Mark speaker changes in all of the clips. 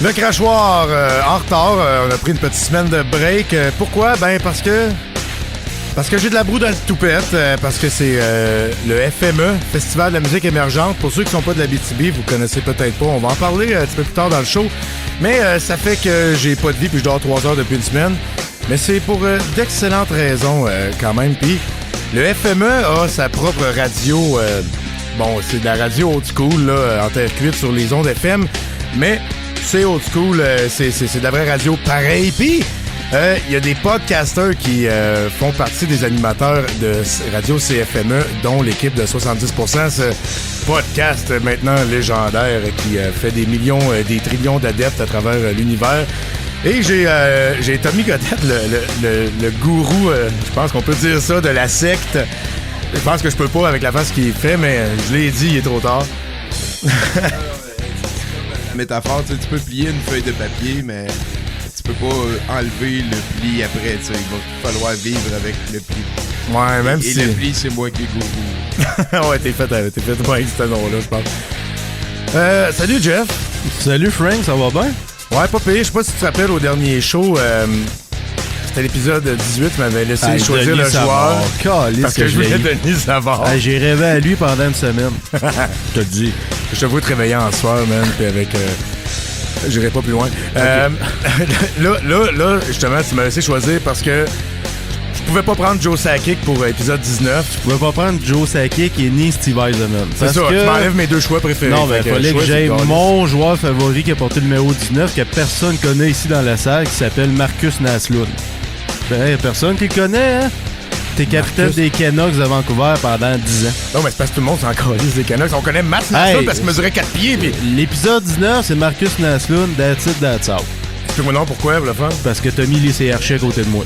Speaker 1: Le crachoir en retard. On a pris une petite semaine de break. Pourquoi? Ben parce que j'ai de la broue dans le toupette. Parce que c'est le FME, Festival de la musique émergente. Pour ceux qui sont pas de l'Abitibi, vous connaissez peut-être pas. On va en parler un petit peu plus tard dans le show. Mais ça fait que j'ai pas de vie puis je dors 3 heures depuis une semaine. Mais c'est pour d'excellentes raisons quand même. Puis le FME a sa propre radio. Bon, c'est de la radio old school là, en terre cuite sur les ondes FM. Mais c'est old school, c'est de la vraie radio pareil. Puis, il y a des podcasters qui font partie des animateurs de Radio CFME, dont l'équipe de 70%, ce podcast maintenant légendaire qui fait des millions, des trillions d'adeptes à travers l'univers. Et j'ai Tommy Godette, le gourou, je pense qu'on peut dire ça, de la secte. Je pense que je peux pas avec la face qu'il fait, mais je l'ai dit, il est trop tard.
Speaker 2: Métaphore, tu peux plier une feuille de papier, mais tu peux pas enlever le pli après. Il va falloir vivre avec le pli.
Speaker 1: Ouais, même si...
Speaker 2: Et le pli, c'est moi qui est gourou.
Speaker 1: Ouais, t'es fait avec ce nom-là, je pense. Salut, Jeff.
Speaker 3: Salut, Frank, ça va bien?
Speaker 1: Ouais, pas pire. Je sais pas si tu te rappelles au dernier show... C'était l'épisode 18, tu m'avais laissé choisir le joueur. Parce que je voulais Denis Savard.
Speaker 3: J'ai rêvé à lui pendant une semaine.
Speaker 1: Je te le dis. Je te vois te réveiller en soir, man, puis avec... J'irai pas plus loin. Okay. Là, justement, tu m'as laissé choisir parce que je pouvais pas prendre Joe Sakic pour épisode 19.
Speaker 3: Je pouvais pas prendre Joe Sakic et ni Steve Eisenman.
Speaker 1: C'est ça, tu m'enlèves mes deux choix préférés.
Speaker 3: Non, mais fallait que j'aille mon joueur favori qui a porté le numéro 19 que personne connaît ici dans la salle, qui s'appelle Marcus Naslund. Ben, personne qui le connaît, hein? T'es capitaine des Canucks de Vancouver pendant 10 ans.
Speaker 1: Non, mais c'est parce que tout le monde s'en calisse des Canucks. On connaît Matt Naslund parce qu'il mesurait 4 pieds. Pis...
Speaker 3: L'épisode 19, c'est Marcus Naslund, that's it, that's out.
Speaker 1: Explique-moi non, pourquoi, le fun?
Speaker 3: Parce que t'as mis les CRC à côté de moi.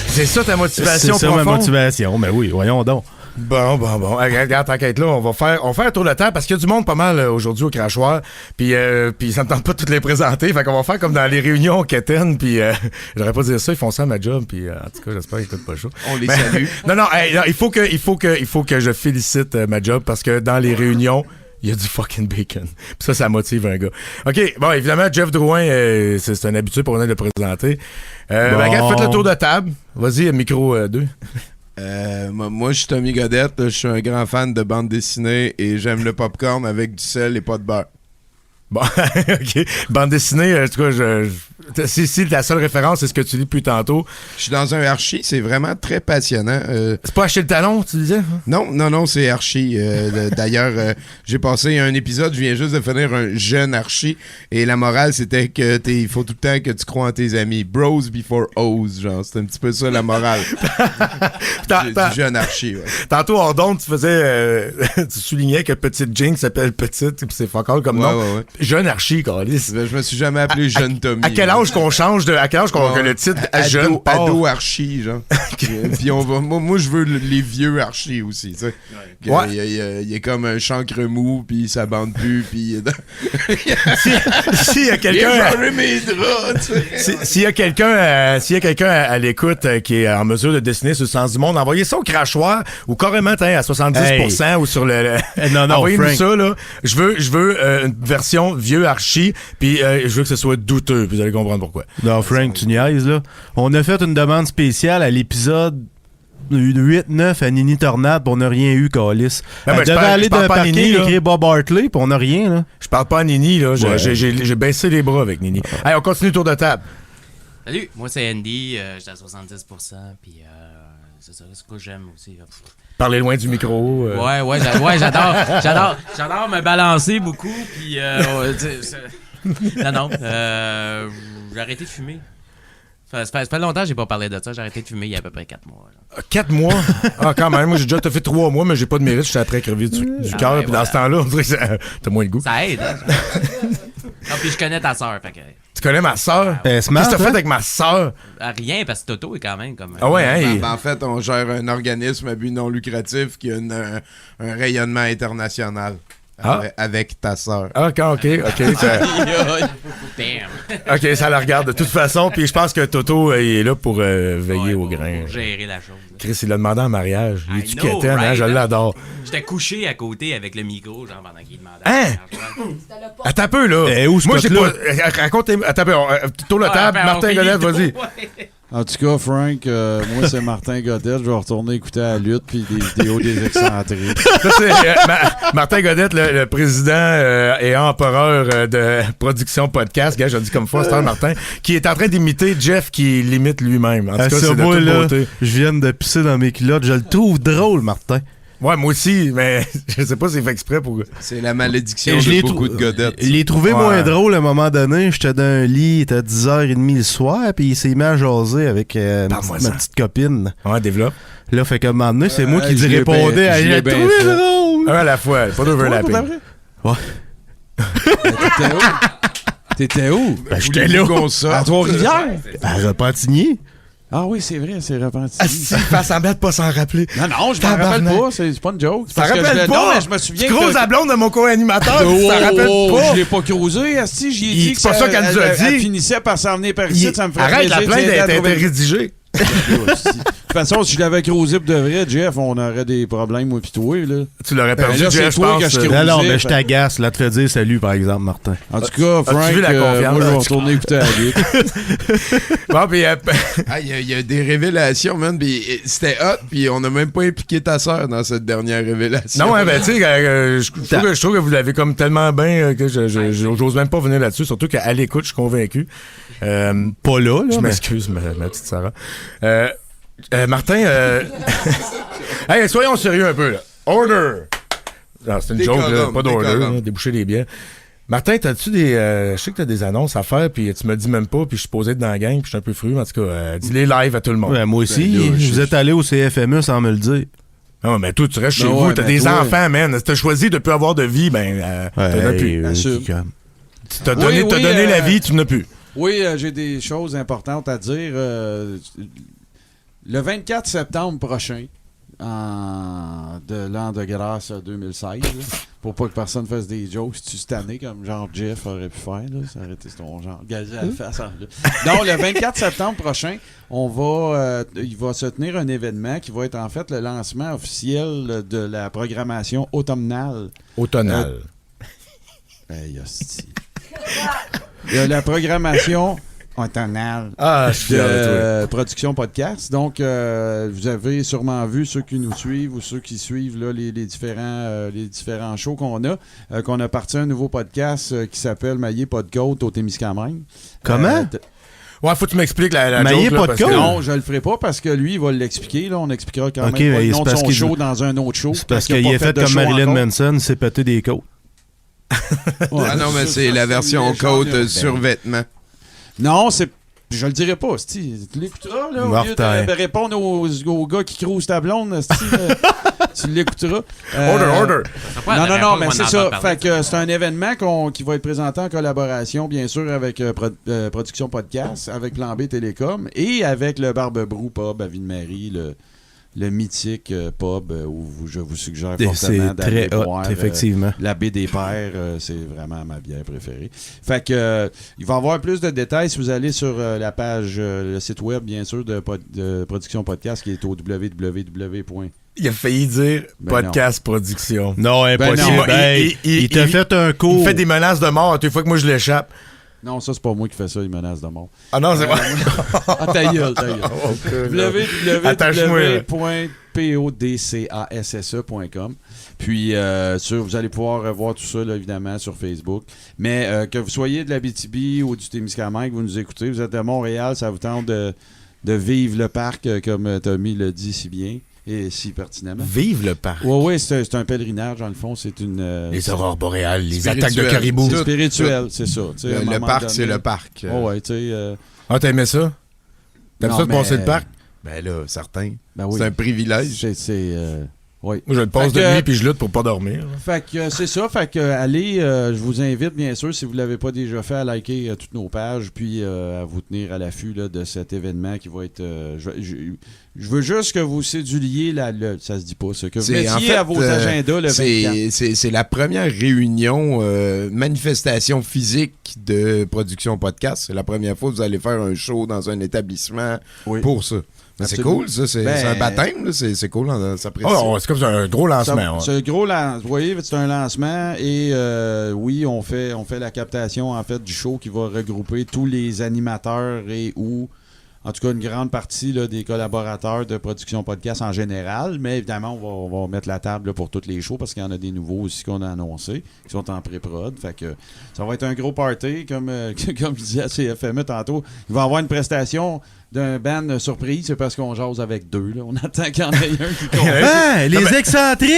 Speaker 1: C'est ça ta motivation
Speaker 3: profonde? C'est ça ma motivation, mais oui, voyons donc.
Speaker 1: Bon. Regarde, t'inquiète là, on va faire un tour de table parce qu'il y a du monde pas mal aujourd'hui au crachoir. Puis ça me tente pas de toutes les présenter. Fait qu'on va faire comme dans les réunions quétaines. Puis j'aurais pas dire ça, ils font ça à ma job. Puis en tout cas, j'espère qu'ils écoutent pas chaud.
Speaker 2: On les salue.
Speaker 1: Non, il faut que je félicite ma job parce que dans les réunions, il y a du fucking bacon. Puis ça motive un gars. OK, bon, évidemment, Jeff Drouin, c'est un habitué pour venir le présenter. Regarde, faites le tour de table. Vas-y, micro 2.
Speaker 2: Moi, je suis Tommy Godette. Je suis un grand fan de bande dessinée et j'aime le popcorn avec du sel et pas de beurre.
Speaker 1: Bon, OK. Bande dessinée, en tout cas, si la seule référence, c'est ce que tu lis depuis tantôt.
Speaker 2: Je suis dans un Archie, c'est vraiment très passionnant.
Speaker 1: C'est pas acheter le talon, tu disais?
Speaker 2: Non, c'est Archie. D'ailleurs, j'ai passé un épisode, je viens juste de finir un jeune Archie, et la morale, c'était que il faut tout le temps que tu crois en tes amis. Bros before hoes, genre. C'est un petit peu ça, la morale. Du jeune Archie, ouais.
Speaker 1: Tantôt, hors d'onde, tu faisais... tu soulignais que Petite Jinx s'appelle Petite, puis c'est fuck all comme nom.
Speaker 2: Ouais.
Speaker 1: Jeune Archie, câlisse.
Speaker 2: Je me suis jamais appelé Jeune Tommy.
Speaker 1: À quel âge qu'on change de... À quel âge que le titre jeune part?
Speaker 2: Ado Archie, genre. Puis on va... Moi, je veux les vieux Archie aussi, tu sais.
Speaker 1: Ouais.
Speaker 2: Il est comme un chancre mou, puis ça bande plus, puis...
Speaker 1: S'il y a quelqu'un... S'il y a quelqu'un à l'écoute qui est en mesure de dessiner sur le sens du monde, envoyez ça au crachoir ou carrément à 70% ou sur le...
Speaker 3: Non,
Speaker 1: envoyez-nous ça, là. Je veux une version vieux Archie, puis je veux que ce soit douteux, puis vous allez comprendre pourquoi.
Speaker 3: Non, Frank, tu niaises, là. On a fait une demande spéciale à l'épisode 8-9 à Nini Tornade, pis on n'a rien eu, Calis. Elle devait aller d'un parking écrire Bob Hartley, pis on n'a rien, là.
Speaker 1: Je parle pas à Nini, là. J'ai baissé les bras avec Nini. Allez, on continue le tour de table.
Speaker 4: Salut, moi c'est Andy, j'étais à 70%, puis c'est ça, c'est ce que j'aime aussi.
Speaker 1: Parler loin du micro.
Speaker 4: Ouais, j'adore me balancer beaucoup, puis non, j'ai arrêté de fumer. Ça fait longtemps que j'ai pas parlé de ça, j'ai arrêté de fumer il y a à peu près 4 mois. Là.
Speaker 1: 4 mois? Ah, quand même, moi j'ai déjà fait 3 mois, mais j'ai pas de mérite, je suis après crever du cœur, puis dans ce temps-là, on dirait que t'as moins de goût.
Speaker 4: Ça aide, hein? Ah, puis je connais ta sœur, fait que...
Speaker 1: Tu connais ma sœur?
Speaker 3: Qu'est-ce
Speaker 1: que t'as fait avec ma sœur?
Speaker 4: Rien, parce que Toto est quand même comme...
Speaker 1: Ah ouais, hein?
Speaker 2: En fait, on gère un organisme à but non lucratif qui a un rayonnement international. avec ta sœur.
Speaker 1: Ah, OK. Ça,
Speaker 4: Damn.
Speaker 1: OK, ça la regarde de toute façon. Puis je pense que Toto il est là pour veiller au grain.
Speaker 4: Pour gérer la chose. là.
Speaker 1: Chris, il l'a demandé en mariage. Il
Speaker 4: I
Speaker 1: est-tu
Speaker 4: know,
Speaker 1: quétaine, hein?
Speaker 4: right?
Speaker 1: Je l'adore.
Speaker 4: J'étais couché à côté avec le micro, genre pendant qu'il demandait.
Speaker 1: Hein? Attends un peu, là.
Speaker 3: où ce
Speaker 1: Moi, j'ai
Speaker 3: spot-là?
Speaker 1: pas... Raconte... Attends un peu. Tourne la table. Martin Godette, vas-y.
Speaker 5: En tout cas, Frank, moi, c'est Martin Godette. Je vais retourner écouter la lutte puis des vidéos des excentriques.
Speaker 1: Ça, c'est Martin Godette, le président et empereur de Production Podcast. Gars, je le dis comme Foster Martin, qui est en train d'imiter Jeff qui l'imite lui-même. En tout cas, c'est de toute beauté.
Speaker 3: Je viens de pisser dans mes culottes. Je le trouve drôle, Martin.
Speaker 1: Ouais, moi aussi, mais je sais pas si c'est fait exprès pour...
Speaker 2: C'est la malédiction
Speaker 3: Je
Speaker 2: de
Speaker 3: l'ai
Speaker 2: beaucoup de Godettes.
Speaker 3: Je l'ai trouvé
Speaker 1: Ouais.
Speaker 3: moins drôle à un moment donné. J'étais dans un lit, il était à 10h30 le soir, puis il s'est mis à jaser avec
Speaker 1: Parle-moi
Speaker 3: ma
Speaker 1: ça.
Speaker 3: petite copine.
Speaker 1: Ouais, développe.
Speaker 3: Là, fait qu'à un moment donné, c'est moi qui
Speaker 5: je
Speaker 3: lui
Speaker 5: l'ai
Speaker 3: répondais
Speaker 5: bien-
Speaker 3: à
Speaker 5: je l'ai
Speaker 3: j'ai
Speaker 5: bien
Speaker 3: trouvé
Speaker 5: fait.
Speaker 3: drôle.
Speaker 1: Un à la fois, pas d'overlapping.
Speaker 5: T'étais où? T'étais où?
Speaker 3: Ben, j'étais là.
Speaker 5: À Trois-Rivières?
Speaker 3: À Repentigny.
Speaker 5: Ah oui, c'est vrai, c'est repenti.
Speaker 1: Ah, si, fais semblant de pas s'en rappeler.
Speaker 5: Non, je m'en rappelle
Speaker 1: Tabarnak.
Speaker 5: pas, c'est pas une joke.
Speaker 1: Ça
Speaker 5: Parce que
Speaker 1: rappelle pas!
Speaker 5: Non, mais je me souviens
Speaker 1: tu creuses
Speaker 5: que...
Speaker 1: la blonde de mon co-animateur,
Speaker 5: Oh,
Speaker 1: ça rappelle pas!
Speaker 5: Je l'ai pas creusé, Asti, j'y ai dit
Speaker 1: C'est pas ça qu'elle nous a dit.
Speaker 5: Elle finissait par s'en venir par ici, ça me ferait
Speaker 1: Arrête, la
Speaker 5: plaisir
Speaker 1: plainte
Speaker 5: d'aider à
Speaker 1: a été
Speaker 5: trouver-
Speaker 1: rédigée.
Speaker 5: De toute façon, si je l'avais creusé pour de vrai, Jeff, on aurait des problèmes, moi pis toi, là.
Speaker 1: Tu l'aurais perdu,
Speaker 5: là, c'est
Speaker 1: Jeff, je
Speaker 5: toi
Speaker 1: pense.
Speaker 5: que je
Speaker 1: euh,
Speaker 5: crée-
Speaker 3: Non,
Speaker 5: Osé,
Speaker 3: mais
Speaker 5: fait-
Speaker 3: je t'agace. Là, te fait dire salut, par exemple, Martin.
Speaker 5: En tout cas, Frank,
Speaker 1: vu la confiance?
Speaker 5: moi, je vais retourner écouter la lutte.
Speaker 1: Bon, puis
Speaker 2: Ah, il y a des révélations, man. Puis c'était hot, puis on n'a même pas impliqué ta sœur dans cette dernière révélation.
Speaker 1: non, ouais, ben, tu sais, je trouve que vous l'avez comme tellement bien que j'ose même pas venir là-dessus, surtout qu'à l'écoute, je suis convaincu.
Speaker 3: Pas là,
Speaker 1: Je
Speaker 3: là. mais-
Speaker 1: m'excuse, ma petite Sarah. Martin, hey, soyons sérieux un peu, là. Order! Non, c'est une joke, là,
Speaker 2: Décorum,
Speaker 1: pas d'order,
Speaker 2: décorum.
Speaker 1: là, déboucher les biens. Martin, t'as-tu des... je sais que t'as des annonces à faire, puis tu me dis même pas, puis je suis posé être dans la gang, puis je suis un peu fru. En tout cas, dis-les live à tout le monde.
Speaker 3: Ouais, moi aussi,
Speaker 2: Ben là,
Speaker 3: vous êtes allé au CFME sans me le dire.
Speaker 1: Non, mais toi, tu restes chez
Speaker 5: Ben
Speaker 1: vous,
Speaker 5: ouais,
Speaker 1: t'as
Speaker 5: ben
Speaker 1: des
Speaker 5: toi.
Speaker 1: enfants, man. Si t'as choisi de plus avoir de vie, ben, t'en as plus.
Speaker 5: assume.
Speaker 1: Tu t'as donné,
Speaker 5: Oui,
Speaker 1: t'as
Speaker 5: oui,
Speaker 1: donné la vie, tu n'as plus.
Speaker 5: Oui, j'ai des choses importantes à dire. Le 24 septembre prochain, de l'an de grâce 2016, là, pour pas que personne fasse des jokes, si tu cette année, comme genre Jeff aurait pu faire, là, ça aurait été ton genre. Gazer à la face. Là. Donc, le 24 septembre prochain, il va se tenir un événement qui va être en fait le lancement officiel de la programmation automnale.
Speaker 1: Automnal.
Speaker 5: Hey, hostie. La programmation automnale
Speaker 1: Ah, je suis fier de toi.
Speaker 5: de Production Podcast. Donc, vous avez sûrement vu, ceux qui nous suivent ou ceux qui suivent là, les différents shows qu'on a parti un nouveau podcast qui s'appelle Maillé pas de côte au Témiscamingue.
Speaker 3: Comment?
Speaker 1: Ouais, faut que tu m'expliques la
Speaker 3: Maillé
Speaker 1: joke, là,
Speaker 3: pas de
Speaker 1: parce
Speaker 3: côte?
Speaker 1: que-
Speaker 5: Non, je le ferai pas parce que lui, il va l'expliquer. Là, on expliquera quand
Speaker 3: Ok,
Speaker 5: même pas
Speaker 3: mais
Speaker 5: le
Speaker 3: c'est
Speaker 5: nom de
Speaker 3: parce
Speaker 5: son
Speaker 3: qu'il-
Speaker 5: show dans un autre show.
Speaker 3: C'est parce
Speaker 5: qu'il a
Speaker 3: qu'il
Speaker 5: pas
Speaker 3: est fait
Speaker 5: de
Speaker 3: comme
Speaker 5: show
Speaker 3: Marilyn
Speaker 5: encore.
Speaker 3: Manson, c'est pété des côtes.
Speaker 5: Ouais,
Speaker 2: Ah non, mais c'est la version
Speaker 5: les
Speaker 2: côte
Speaker 5: gens,
Speaker 2: survêtement.
Speaker 5: Non, c'est. Je le dirai pas, Sti. Tu l'écouteras, là, au lieu
Speaker 3: Mortel.
Speaker 5: de répondre aux gars qui crousent ta blonde, Sti, tu l'écouteras.
Speaker 1: Order.
Speaker 5: Non, mais c'est ça. Fait que c'est un événement qui va être présenté en collaboration, bien sûr, avec Production Podcast, avec Plan B Télécom et avec le Barbe Brou Pub à Ville-Marie, le mythique pub où je vous suggère
Speaker 3: C'est
Speaker 5: fortement d'aller
Speaker 3: très hot,
Speaker 5: boire.
Speaker 3: effectivement.
Speaker 5: La baie des Pères, c'est vraiment ma bière préférée. Fait que il va y avoir plus de détails si vous allez sur la page, le site web, bien sûr, de Production Podcast qui est au www.
Speaker 1: Il a failli dire
Speaker 5: Ben
Speaker 1: podcast production.
Speaker 3: Non, impossible.
Speaker 5: non.
Speaker 3: Hey, il t'a fait un
Speaker 1: Il
Speaker 3: cours.
Speaker 1: me fait des menaces de mort à toutes les fois que moi je l'échappe.
Speaker 5: Non, ça, c'est pas moi qui fais ça, il menace de mort.
Speaker 1: Ah non, c'est moi.
Speaker 5: Ah, ta gueule, ta gueule.
Speaker 1: Attache-moi, là.
Speaker 5: www.podcasse.com. Puis, vous allez pouvoir voir tout ça, là, évidemment, sur Facebook. Mais que vous soyez de l'Abitibi ou du Témiscamingue, vous nous écoutez, vous êtes de Montréal, ça vous tente de vivre le parc, comme Tommy le dit si bien et si pertinemment.
Speaker 1: Vive le parc.
Speaker 5: Oui, c'est un pèlerinage, dans le fond. C'est une...
Speaker 1: Les aurores boréales, les
Speaker 2: Spirituel.
Speaker 1: attaques de caribou.
Speaker 5: c'est spirituel, c'est ça. Tu sais, à un
Speaker 2: Le
Speaker 5: moment
Speaker 2: parc,
Speaker 5: donné-
Speaker 2: c'est le parc.
Speaker 5: Oh, ouais, tu sais...
Speaker 1: Ah, t'aimais ça? T'aimes
Speaker 5: Non,
Speaker 1: ça de passer
Speaker 5: mais-
Speaker 1: le parc?
Speaker 2: Ben là, certain.
Speaker 5: ben oui.
Speaker 2: C'est un privilège.
Speaker 5: C'est Oui.
Speaker 1: Moi, je le passe
Speaker 5: Fait
Speaker 1: de
Speaker 5: que-
Speaker 1: nuit puis je lutte pour pas dormir.
Speaker 5: Fait que c'est ça. Fait que allez, je vous invite bien sûr, si vous ne l'avez pas déjà fait, à liker toutes nos pages, puis à vous tenir à l'affût là, de cet événement qui va être. Je veux juste que vous séduliez ça se dit pas ça. Que vous mettiez à vos agendas le 24.
Speaker 2: C'est la première réunion, manifestation physique de production podcast. C'est la première fois que vous allez faire un show dans un établissement pour ça. Ben, c'est
Speaker 5: Absolument.
Speaker 2: cool, ça. C'est un baptême, là. C'est cool, ça s'apprécie.
Speaker 1: Oh, c'est comme un gros lancement.
Speaker 5: C'est un gros lancement. Vous voyez, c'est un lancement et oui, on fait la captation en fait du show qui va regrouper tous les animateurs en tout cas une grande partie là, des collaborateurs de production podcast en général, mais évidemment on va mettre la table là, pour tous les shows parce qu'il y en a des nouveaux aussi qu'on a annoncés qui sont en pré-prod. Fait que ça va être un gros party comme je disais à CFME tantôt. Il va y avoir une prestation d'un band surprise, c'est parce qu'on jase avec deux. Là. On attend qu'il y en ait un qui compte.
Speaker 3: Ah, les excentriques!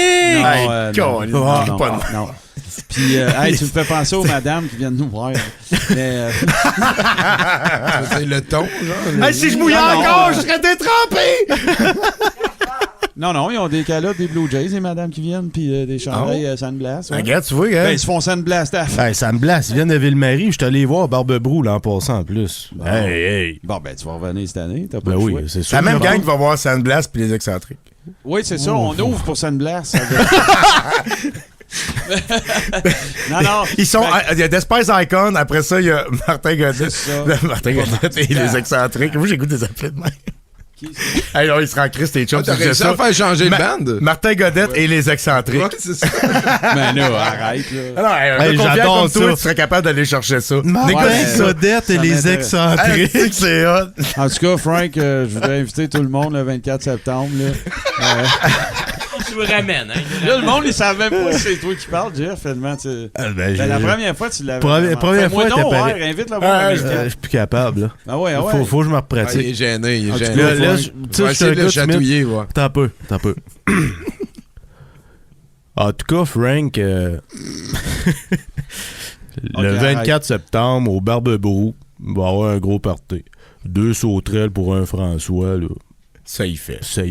Speaker 5: Non. Puis, hey, tu me fais penser aux madames qui viennent nous voir. Mais,
Speaker 2: C'est le ton, genre.
Speaker 1: Hey, si je mouillais encore, je serais détrempé!
Speaker 5: non, ils ont des calottes, des Blue Jays, les madames qui viennent, puis des chandails Sandblast. Ouais.
Speaker 1: Regarde, tu vois,
Speaker 5: Ben,
Speaker 1: hein?
Speaker 5: ils se font Sandblast à la fin.
Speaker 3: Hey, ça me blasse. Ils viennent de Ville-Marie. Je suis allé voir Barbe-Brou l'an passant en plus.
Speaker 5: Bon.
Speaker 3: Hey.
Speaker 5: Bon, ben, tu vas revenir cette année. T'as pas
Speaker 3: Ben
Speaker 5: le
Speaker 3: oui,
Speaker 5: choix.
Speaker 3: c'est sûr.
Speaker 1: C'est la même
Speaker 3: que-
Speaker 1: gang qui va voir Sandblast puis les excentriques.
Speaker 5: Oui, c'est ça. On ouvre pour Sandblast. non.
Speaker 1: Ils sont. Il y a Despace Icon, après ça, il y a Martin Godet.
Speaker 5: C'est ça.
Speaker 1: Martin Godet et les excentriques. Moi, j'écoute des appels de même. Hey, non, il se rend Christ et chum.
Speaker 2: T'as réussi à faire changer de bande?
Speaker 1: Martin Godet et les excentriques.
Speaker 2: Ouais, c'est ça.
Speaker 5: Mais là, arrête, là.
Speaker 1: Ah non, un
Speaker 3: Hey,
Speaker 1: gars confiant
Speaker 3: j'adore
Speaker 1: comme toi,
Speaker 3: ça.
Speaker 1: tu serais capable d'aller chercher ça.
Speaker 3: Martin
Speaker 5: Ouais,
Speaker 3: Godette et
Speaker 5: ça
Speaker 3: les
Speaker 5: m'intéresse.
Speaker 3: excentriques.
Speaker 1: Hey, c'est hot.
Speaker 5: En tout cas, Frank, je voudrais inviter tout le monde le 24 septembre. Là.
Speaker 4: Je vous ramène, hein.
Speaker 5: Là, le monde, ils savent même pas si c'est toi qui parles, Jeff. Finalement, tu...
Speaker 3: Ben,
Speaker 5: la première fois, tu l'avais.
Speaker 3: Première
Speaker 5: Fais-moi
Speaker 3: fois,
Speaker 5: donc,
Speaker 3: t'es pareil.
Speaker 5: invite le voir.
Speaker 3: je suis plus capable. Là.
Speaker 5: Ah ouais.
Speaker 3: Faut que je me
Speaker 2: Ah,
Speaker 3: repratique.
Speaker 2: il est gêné, il est
Speaker 5: En tout
Speaker 2: gêné.
Speaker 5: cas,
Speaker 3: Là,
Speaker 5: Frank,
Speaker 3: tu
Speaker 2: On
Speaker 3: sais,
Speaker 2: va
Speaker 3: je suis
Speaker 2: essayer
Speaker 3: un
Speaker 2: de
Speaker 3: gars
Speaker 2: le
Speaker 3: timide.
Speaker 2: chatouiller, voir.
Speaker 3: T'as un peu. En tout cas, Frank, le
Speaker 5: Ok,
Speaker 3: 24 septembre, au Barbe-Brou, il va y avoir un gros party. 2 sauterelles pour un François, là.
Speaker 1: Ça, il fait.
Speaker 3: C'est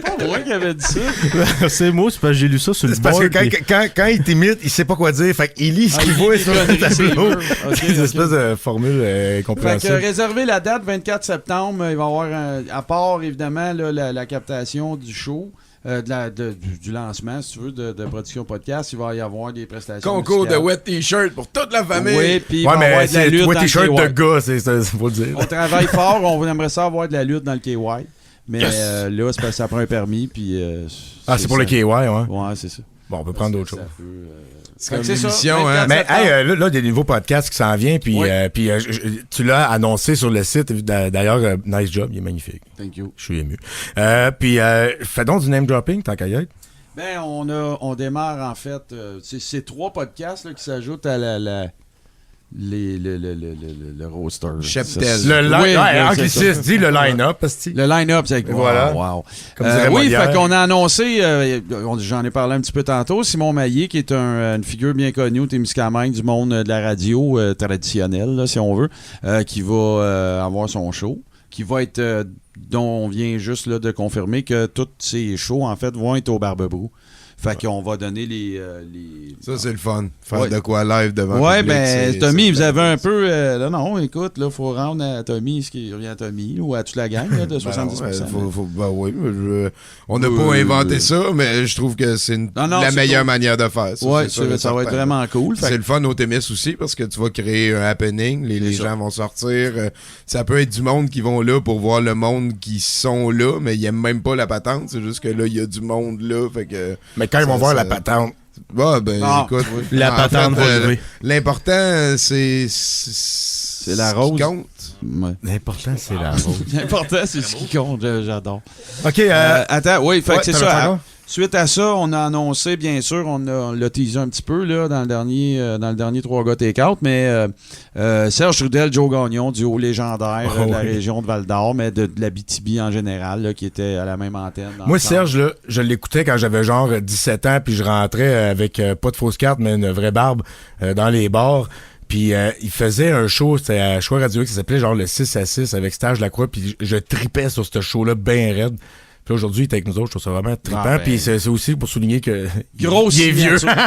Speaker 5: pas moi qui avait dit ça.
Speaker 3: c'est moi, c'est parce que j'ai lu ça sur le
Speaker 1: C'est parce que
Speaker 3: board.
Speaker 1: quand il t'imite, il sait pas quoi dire. Fait qu'il lit ce qu'il voit sur le tableau.
Speaker 5: Ok,
Speaker 1: Des espèces de formules
Speaker 5: Fait que
Speaker 1: compréhensibles.
Speaker 5: réservez la date, 24 septembre. Il va y avoir, à part évidemment là, la captation du show, du lancement, si tu veux, de production podcast, il va y avoir des prestations.
Speaker 2: Concours de
Speaker 5: musicales.
Speaker 2: wet t-shirt pour toute la famille.
Speaker 5: Oui, puis il
Speaker 1: Ouais,
Speaker 5: va y avoir
Speaker 1: mais
Speaker 5: de la
Speaker 1: c'est
Speaker 5: lutte
Speaker 1: toi
Speaker 5: dans
Speaker 1: t-shirt
Speaker 5: le
Speaker 1: de
Speaker 5: KY.
Speaker 1: gars, faut le dire.
Speaker 5: On travaille fort, on aimerait ça avoir de la lutte dans le KY. Mais
Speaker 1: Yes.
Speaker 5: là, c'est parce que ça prend un permis. Puis,
Speaker 1: C'est pour le
Speaker 5: ça.
Speaker 1: KY, ouais.
Speaker 5: Ouais, c'est ça.
Speaker 1: Bon, on peut prendre d'autres choses.
Speaker 5: Ça peut,
Speaker 2: C'est
Speaker 5: Fait
Speaker 2: comme
Speaker 5: que c'est ça,
Speaker 2: l'émission,
Speaker 5: 24
Speaker 2: hein.
Speaker 1: Mais
Speaker 5: septembre.
Speaker 1: hey, là, il y a des nouveaux podcasts qui s'en viennent, puis
Speaker 5: Oui.
Speaker 1: tu l'as annoncé sur le site. D'ailleurs, nice job, il est magnifique.
Speaker 5: Thank you.
Speaker 1: Je suis ému. Puis fais donc du name dropping, tant qu'à y être.
Speaker 5: Ben, on démarre en fait. C'est 3 podcasts là, qui s'ajoutent à le roster. là.
Speaker 2: Cheptel.
Speaker 5: Ça,
Speaker 1: Le
Speaker 5: oui,
Speaker 1: anglicisme, dis le line-up, parce
Speaker 5: Le line-up, c'est
Speaker 1: Voilà.
Speaker 5: Wow.
Speaker 1: Comme dirait
Speaker 5: Oui,
Speaker 1: Molière.
Speaker 5: fait qu'on a annoncé, j'en ai parlé un petit peu tantôt, Simon Maillé, qui est une figure bien connue au Témiscamingue du monde de la radio traditionnelle, là, si on veut, qui va avoir son show, qui va être, dont on vient juste là, de confirmer que tous ces shows, en fait, vont être au Barbe-Brou. Fait qu'on va donner les...
Speaker 2: Ça, c'est le fun. Faire
Speaker 5: Ouais.
Speaker 2: de quoi live devant
Speaker 5: Ouais,
Speaker 2: le public,
Speaker 5: ben,
Speaker 2: c'est-
Speaker 5: Tommy,
Speaker 2: c'est
Speaker 5: vous avez
Speaker 2: clair.
Speaker 5: un peu... non, écoute, là, faut rendre à Tommy ce qui revient à Tommy, ou à toute la gang, là, de 70%.
Speaker 2: Ben oui, mais on n'a pas inventé ça, mais je trouve que c'est
Speaker 5: Non,
Speaker 2: la
Speaker 5: c'est
Speaker 2: meilleure
Speaker 5: cool.
Speaker 2: manière de faire. Ça,
Speaker 5: Ouais,
Speaker 2: c'est sûr et
Speaker 5: ça va être
Speaker 2: certain.
Speaker 5: vraiment cool. Fait
Speaker 2: C'est
Speaker 5: que-
Speaker 2: le fun au Témis aussi parce que tu vas créer un happening, les
Speaker 5: ça.
Speaker 2: gens vont sortir. Ça peut être du monde qui vont là pour voir le monde qui sont là, mais ils aiment même pas la patente. C'est juste que là, il y a du monde là. Fait que,
Speaker 1: Mais quand ils vont
Speaker 2: Ça-
Speaker 1: voir
Speaker 2: ça-
Speaker 1: la patente,
Speaker 2: bah, ben,
Speaker 5: Ah,
Speaker 2: écoute.
Speaker 3: La
Speaker 2: en
Speaker 3: patente
Speaker 2: fait,
Speaker 3: va lever.
Speaker 2: l'important, c'est.
Speaker 5: C'est la
Speaker 2: ce qui
Speaker 5: rose.
Speaker 2: compte.
Speaker 5: Ouais.
Speaker 1: l'important, c'est la rose.
Speaker 5: L'important, c'est ce qui compte. J'adore.
Speaker 1: OK,
Speaker 5: Attends, oui, fait
Speaker 1: ouais,
Speaker 5: que c'est
Speaker 1: t'en
Speaker 5: ça.
Speaker 1: as encore?
Speaker 5: Suite à ça, on a annoncé, bien sûr, on l'a teasé un petit peu là, dans le dernier 3 gars Take-Out, mais Serge Trudel, Joe Gagnon, duo légendaire
Speaker 1: Oh,
Speaker 5: de la
Speaker 1: oui.
Speaker 5: région de Val-d'Or, mais de la BTB en général, là, qui était à la même antenne.
Speaker 1: Moi,
Speaker 5: ensemble.
Speaker 1: Serge, là, je l'écoutais quand j'avais genre 17 ans, puis je rentrais avec pas de fausse carte, mais une vraie barbe dans les bars. Puis il faisait un show, c'était à Choix Radio, qui s'appelait genre le 6 à 6 avec Stage Lacroix, puis je tripais sur ce show-là bien raide. Puis là, aujourd'hui, il est avec nous autres. Je trouve ça vraiment trippant.
Speaker 5: Ah, ben.
Speaker 1: Puis c'est aussi pour souligner que
Speaker 5: Grosse
Speaker 1: il est vieux.
Speaker 5: signature.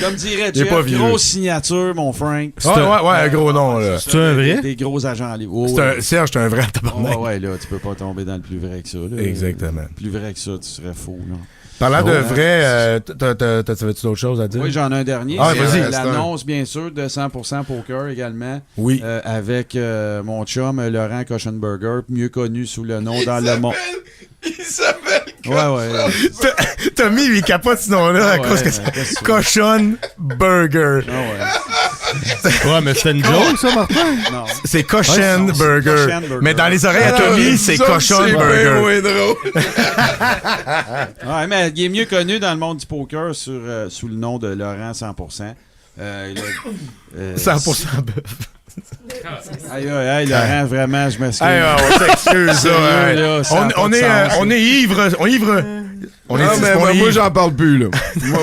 Speaker 5: Comme dirait
Speaker 1: Il est
Speaker 5: Jeff,
Speaker 1: pas vieux.
Speaker 5: grosse signature, mon Frank.
Speaker 1: Ouais, un gros nom. Là.
Speaker 3: C'est un vrai?
Speaker 5: Des gros agents en livre. Oh,
Speaker 1: Serge, c'est un vrai tabarnak.
Speaker 5: ouais, là, tu peux pas tomber dans le plus vrai que ça. Là.
Speaker 1: Exactement.
Speaker 5: Plus vrai que ça, tu serais faux. Là.
Speaker 1: Parlant de
Speaker 5: Ouais.
Speaker 1: vrai, t'avais-tu d'autres choses à dire?
Speaker 5: Oui, j'en ai un dernier.
Speaker 1: Ah,
Speaker 5: C'est,
Speaker 1: vas-y.
Speaker 5: l'annonce, bien sûr, de 100% Poker également.
Speaker 1: Oui.
Speaker 5: Avec mon chum Laurent Koschenberger, mieux connu sous le nom dans le monde.
Speaker 2: Il s'appelle...
Speaker 5: Ouais.
Speaker 1: Tommy, lui, il capote ce nom-là à cause que c'est Cochon Burger.
Speaker 3: Ouais, mais c'était une joke, ça, Martin?
Speaker 5: Non.
Speaker 1: C'est Cochon
Speaker 5: Ouais, c'est
Speaker 1: Burger.
Speaker 5: Cochon Burger.
Speaker 1: Mais dans les oreilles à Tommy, c'est Cochon Burger.
Speaker 2: C'est bien drôle.
Speaker 5: Ouais, mais il est mieux connu dans le monde du poker sous le nom de Laurent 100%.
Speaker 1: 100% bœuf.
Speaker 5: Aïe, Laurent, vraiment, je m'excuse.
Speaker 1: Hey, on s'excuse,
Speaker 5: Sérieux, là, ça a pas
Speaker 1: on
Speaker 5: de
Speaker 1: est
Speaker 5: sens.
Speaker 1: on est ivre. On est
Speaker 2: Non, mais moi,
Speaker 1: ivre.
Speaker 2: j'en parle plus, là.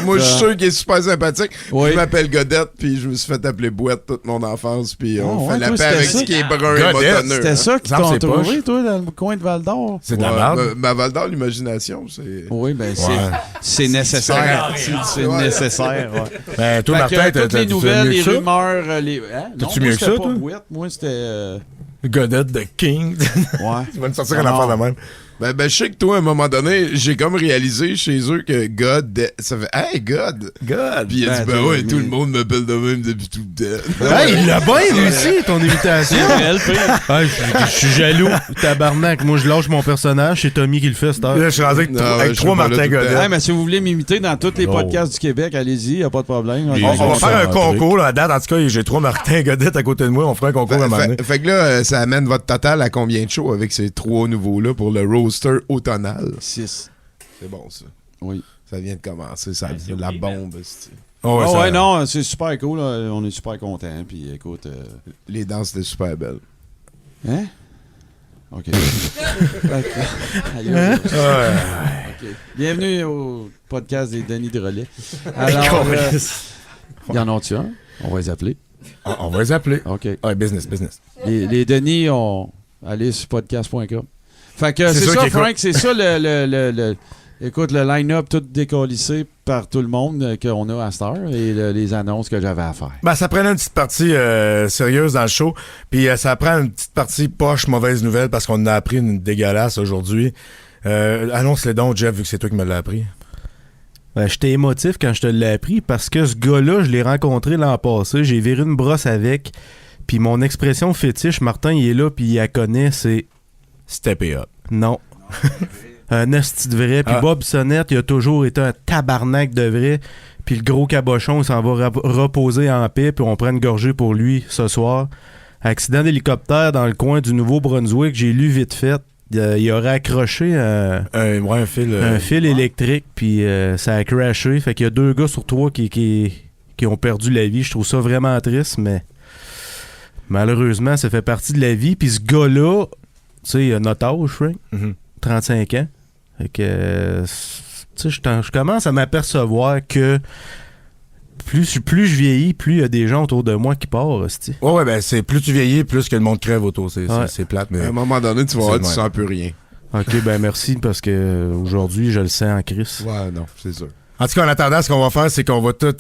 Speaker 2: moi je suis sûr qu'il est super sympathique.
Speaker 5: Oui.
Speaker 2: Je m'appelle Godette, puis je me suis fait appeler Bouette toute mon enfance, puis on
Speaker 5: Oh,
Speaker 2: fait
Speaker 5: ouais,
Speaker 2: la
Speaker 5: toi,
Speaker 2: paix
Speaker 5: c'était
Speaker 2: avec
Speaker 5: ça.
Speaker 2: ce qui est brun et
Speaker 1: Godette,
Speaker 2: motonneux.
Speaker 5: C'était ça qui
Speaker 1: Ça me
Speaker 5: t'ont
Speaker 1: c'est
Speaker 5: trouvé,
Speaker 1: poche.
Speaker 5: toi, dans le coin de Val-d'Or?
Speaker 1: C'est de la merde.
Speaker 2: Ma Val d'Or, l'imagination, c'est...
Speaker 5: Oui, ben
Speaker 1: Ouais.
Speaker 5: c'est nécessaire. C'est
Speaker 2: Ouais.
Speaker 5: nécessaire, ouais.
Speaker 1: Ben, toi,
Speaker 5: Fait que,
Speaker 1: Martin,
Speaker 5: toutes les
Speaker 1: t'as
Speaker 5: nouvelles,
Speaker 1: mieux
Speaker 5: les
Speaker 1: que ça?
Speaker 5: rumeurs, les... Hein? Non,
Speaker 1: T'as-tu
Speaker 5: moi,
Speaker 1: mieux que
Speaker 5: c'était
Speaker 1: ça,
Speaker 5: pas
Speaker 1: toi?
Speaker 5: Bouette. Moi, c'était...
Speaker 1: Godette de King.
Speaker 5: Ouais.
Speaker 1: Tu vas nous sortir
Speaker 5: Ah,
Speaker 1: un affaire
Speaker 5: non.
Speaker 1: de même.
Speaker 2: Ben, je sais que toi, à un moment donné, j'ai comme réalisé chez eux que God, ça fait « Hey, God! »
Speaker 1: God.
Speaker 2: Puis il a dit « Ben
Speaker 5: toi,
Speaker 2: ouais,
Speaker 5: mais-
Speaker 2: tout le monde m'appelle de même depuis tout le temps. »
Speaker 3: Hey, il l'a bien réussi, ton imitation.
Speaker 5: Elle,
Speaker 3: Ah, je suis jaloux. Tabarnak, moi je lâche mon personnage, c'est Tommy qui le fait, cette heure.
Speaker 1: Là, je suis rendu avec
Speaker 2: Non,
Speaker 1: trois-
Speaker 2: ouais,
Speaker 1: avec
Speaker 2: je
Speaker 1: trois
Speaker 2: suis pas là
Speaker 1: Martin
Speaker 2: tout le temps.
Speaker 5: Hey,
Speaker 1: Godette.
Speaker 5: mais si vous voulez m'imiter dans tous les
Speaker 3: Oh.
Speaker 5: podcasts du Québec, allez-y, y a pas de problème.
Speaker 3: Les
Speaker 1: On va
Speaker 3: autres
Speaker 1: faire un
Speaker 3: sont en
Speaker 1: concours, là, à date. En tout cas, j'ai 3 Martin Godette à côté de moi. On fera un concours à un moment donné.
Speaker 2: Fait que là, ça amène votre total à combien de shows avec ces 3 nouveaux-là pour le roster automnal?
Speaker 5: 6.
Speaker 2: C'est bon, ça.
Speaker 5: Oui.
Speaker 2: Ça vient de commencer, ça
Speaker 4: c'est
Speaker 2: de la
Speaker 4: oui,
Speaker 2: bombe. c'est-
Speaker 1: Oh,
Speaker 5: Ah
Speaker 1: ça-
Speaker 5: ouais, non, c'est super cool. Là. On est super contents. Puis écoute...
Speaker 2: Les danses étaient super belles.
Speaker 5: Hein? OK. Aïe, aïe. OK. Bienvenue au podcast des Denis Drolet. Alors, il y en a-tu un? On va les appeler.
Speaker 1: On va les appeler.
Speaker 5: OK.
Speaker 1: Ouais, business.
Speaker 5: Les Denis ont allé sur podcast.com. Fait que
Speaker 1: C'est
Speaker 5: c'est
Speaker 1: sûr
Speaker 5: ça,
Speaker 1: qu'ils
Speaker 5: Frank, c'est ça écoute, le line-up tout décollissé par tout le monde qu'on a à cette heure et les annonces que j'avais à faire.
Speaker 1: Ben, ça prenait une petite partie sérieuse dans le show. Puis ça prend une petite partie poche, mauvaise nouvelle, parce qu'on en a appris une dégueulasse aujourd'hui. Annonce-les donc, Jeff, vu que c'est toi qui me l'as appris.
Speaker 3: Ben, j'étais émotif quand je te l'ai appris parce que ce gars-là, je l'ai rencontré l'an passé. J'ai viré une brosse avec. Puis mon expression fétiche, Martin, il est là, puis il la connaît, c'est
Speaker 1: Step it up.
Speaker 3: non. Un esti de vrai. Puis
Speaker 1: Ah.
Speaker 3: Bob Sonnette, il a toujours été un tabarnak de vrai. Puis le gros cabochon, il s'en va reposer en paix, puis on prend une gorgée pour lui ce soir. Accident d'hélicoptère dans le coin du Nouveau-Brunswick, j'ai lu vite fait. Il aurait accroché
Speaker 1: Un fil.
Speaker 3: un fil électrique, puis ça a crashé. Fait qu'il y a 2 gars sur 3 qui ont perdu la vie. Je trouve ça vraiment triste, mais malheureusement, ça fait partie de la vie. Puis ce gars-là, tu sais, il a notre âge, Frank,
Speaker 1: Mhm.
Speaker 3: 35 ans. Fait que, tu sais, je commence à m'apercevoir que plus je vieillis, plus il y a des gens autour de moi qui partent, hostie.
Speaker 1: Ouais, ben, c'est plus tu vieillis, plus que le monde crève autour. C'est
Speaker 3: Ouais.
Speaker 1: c'est plate, mais.
Speaker 2: À un moment donné, tu vas
Speaker 1: C'est
Speaker 2: voir,
Speaker 1: le
Speaker 2: tu
Speaker 1: même.
Speaker 2: sens plus rien.
Speaker 3: Ok, ben merci, parce que aujourd'hui, je le sens en crise.
Speaker 2: Ouais, non, c'est sûr.
Speaker 1: En tout cas, en attendant, ce qu'on va faire, c'est qu'on va tout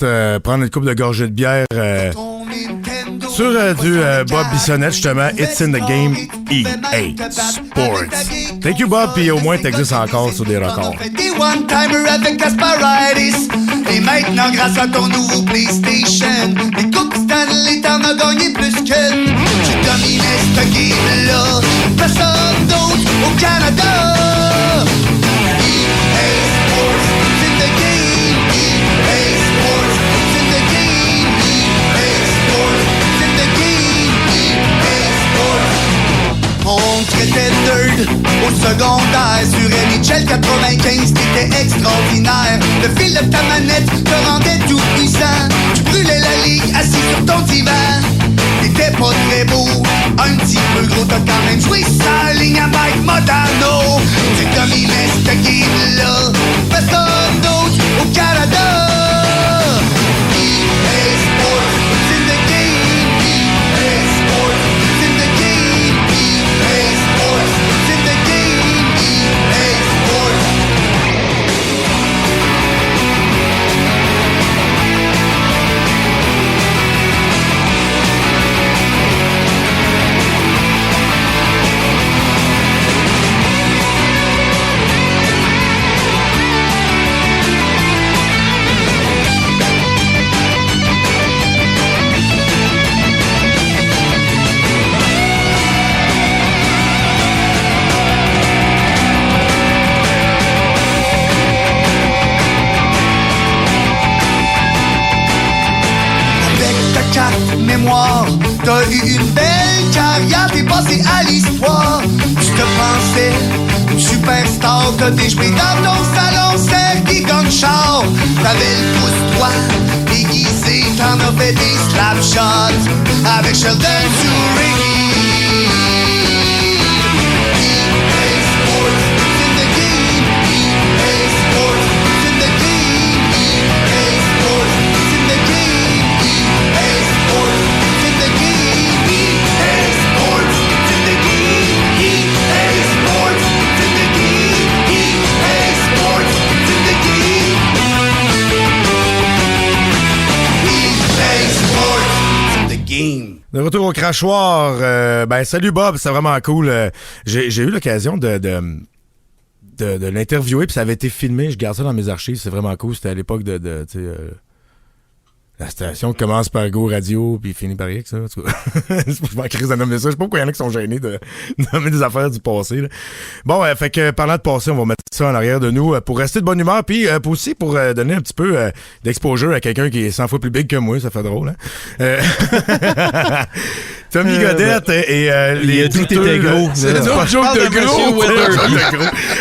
Speaker 1: prendre une coupe de gorgée de bière sur du Bob Bissonnette, justement. It's in the game EA Sports. Thank you, Bob, puis au moins, t'existes encore sur des records.
Speaker 6: Des one-timer avec Asparitis. Et maintenant, grâce à ton nouveau PlayStation, les coupes Stanley, t'en as gagné plus qu'une. Tu dominais ce game-là. Personne d'autre au Canada. EA Sports, it's in the game. EA Sports, it's in the game. EA Sports, it's in the game. EA Sports. On traitait de nerd au secondaire. Sur NHL 95, t'étais extraordinaire. Le fil de ta manette te rendait tout puissant. Tu brûlais la ligue assis sur ton divan. T'étais pas très beau, un petit peu gros. T'as quand même joué sa ligne à Mike Modano. Tu dominais cette game-là. Personne d'autre au Canada. EA Sports, it's in the game. EA Sports, it's in the game. EA Sports, it's in the game. mon côté, j'pris dans ton salon, servi comme char. T'avais le pouce droit, aiguisé, t'en as fait des slap shots avec Sheldon to Ricky. EA Sports, it's in the game. EA Sports, it's in the game. EA Sports, it's in the game. EA Sports, it's in the game. EA Sports, it's in the game. EA Sports, it's in the game. EA Sports, it's in the game. EA Sports, it's in the game.
Speaker 1: De retour au crachoir. Salut Bob, c'est vraiment cool. J'ai eu l'occasion de l'interviewer, puis ça avait été filmé. Je garde ça dans mes archives, c'est vraiment cool. C'était à l'époque de la station qui commence par Go Radio, puis finit par X. En tout cas. Je m'en crise de nommer ça. Je sais pas pourquoi il y en a qui sont gênés de nommer des affaires du passé. Là. Bon, fait que parlant de passé, on va mettre ça en arrière de nous pour rester de bonne humeur, puis aussi pour donner un petit peu d'exposure à quelqu'un qui est 100 fois plus big que moi. Ça fait drôle, hein? Tommy Godette et les
Speaker 3: tout
Speaker 1: douteux,
Speaker 3: était gros.
Speaker 1: C'est une autre joke de gros.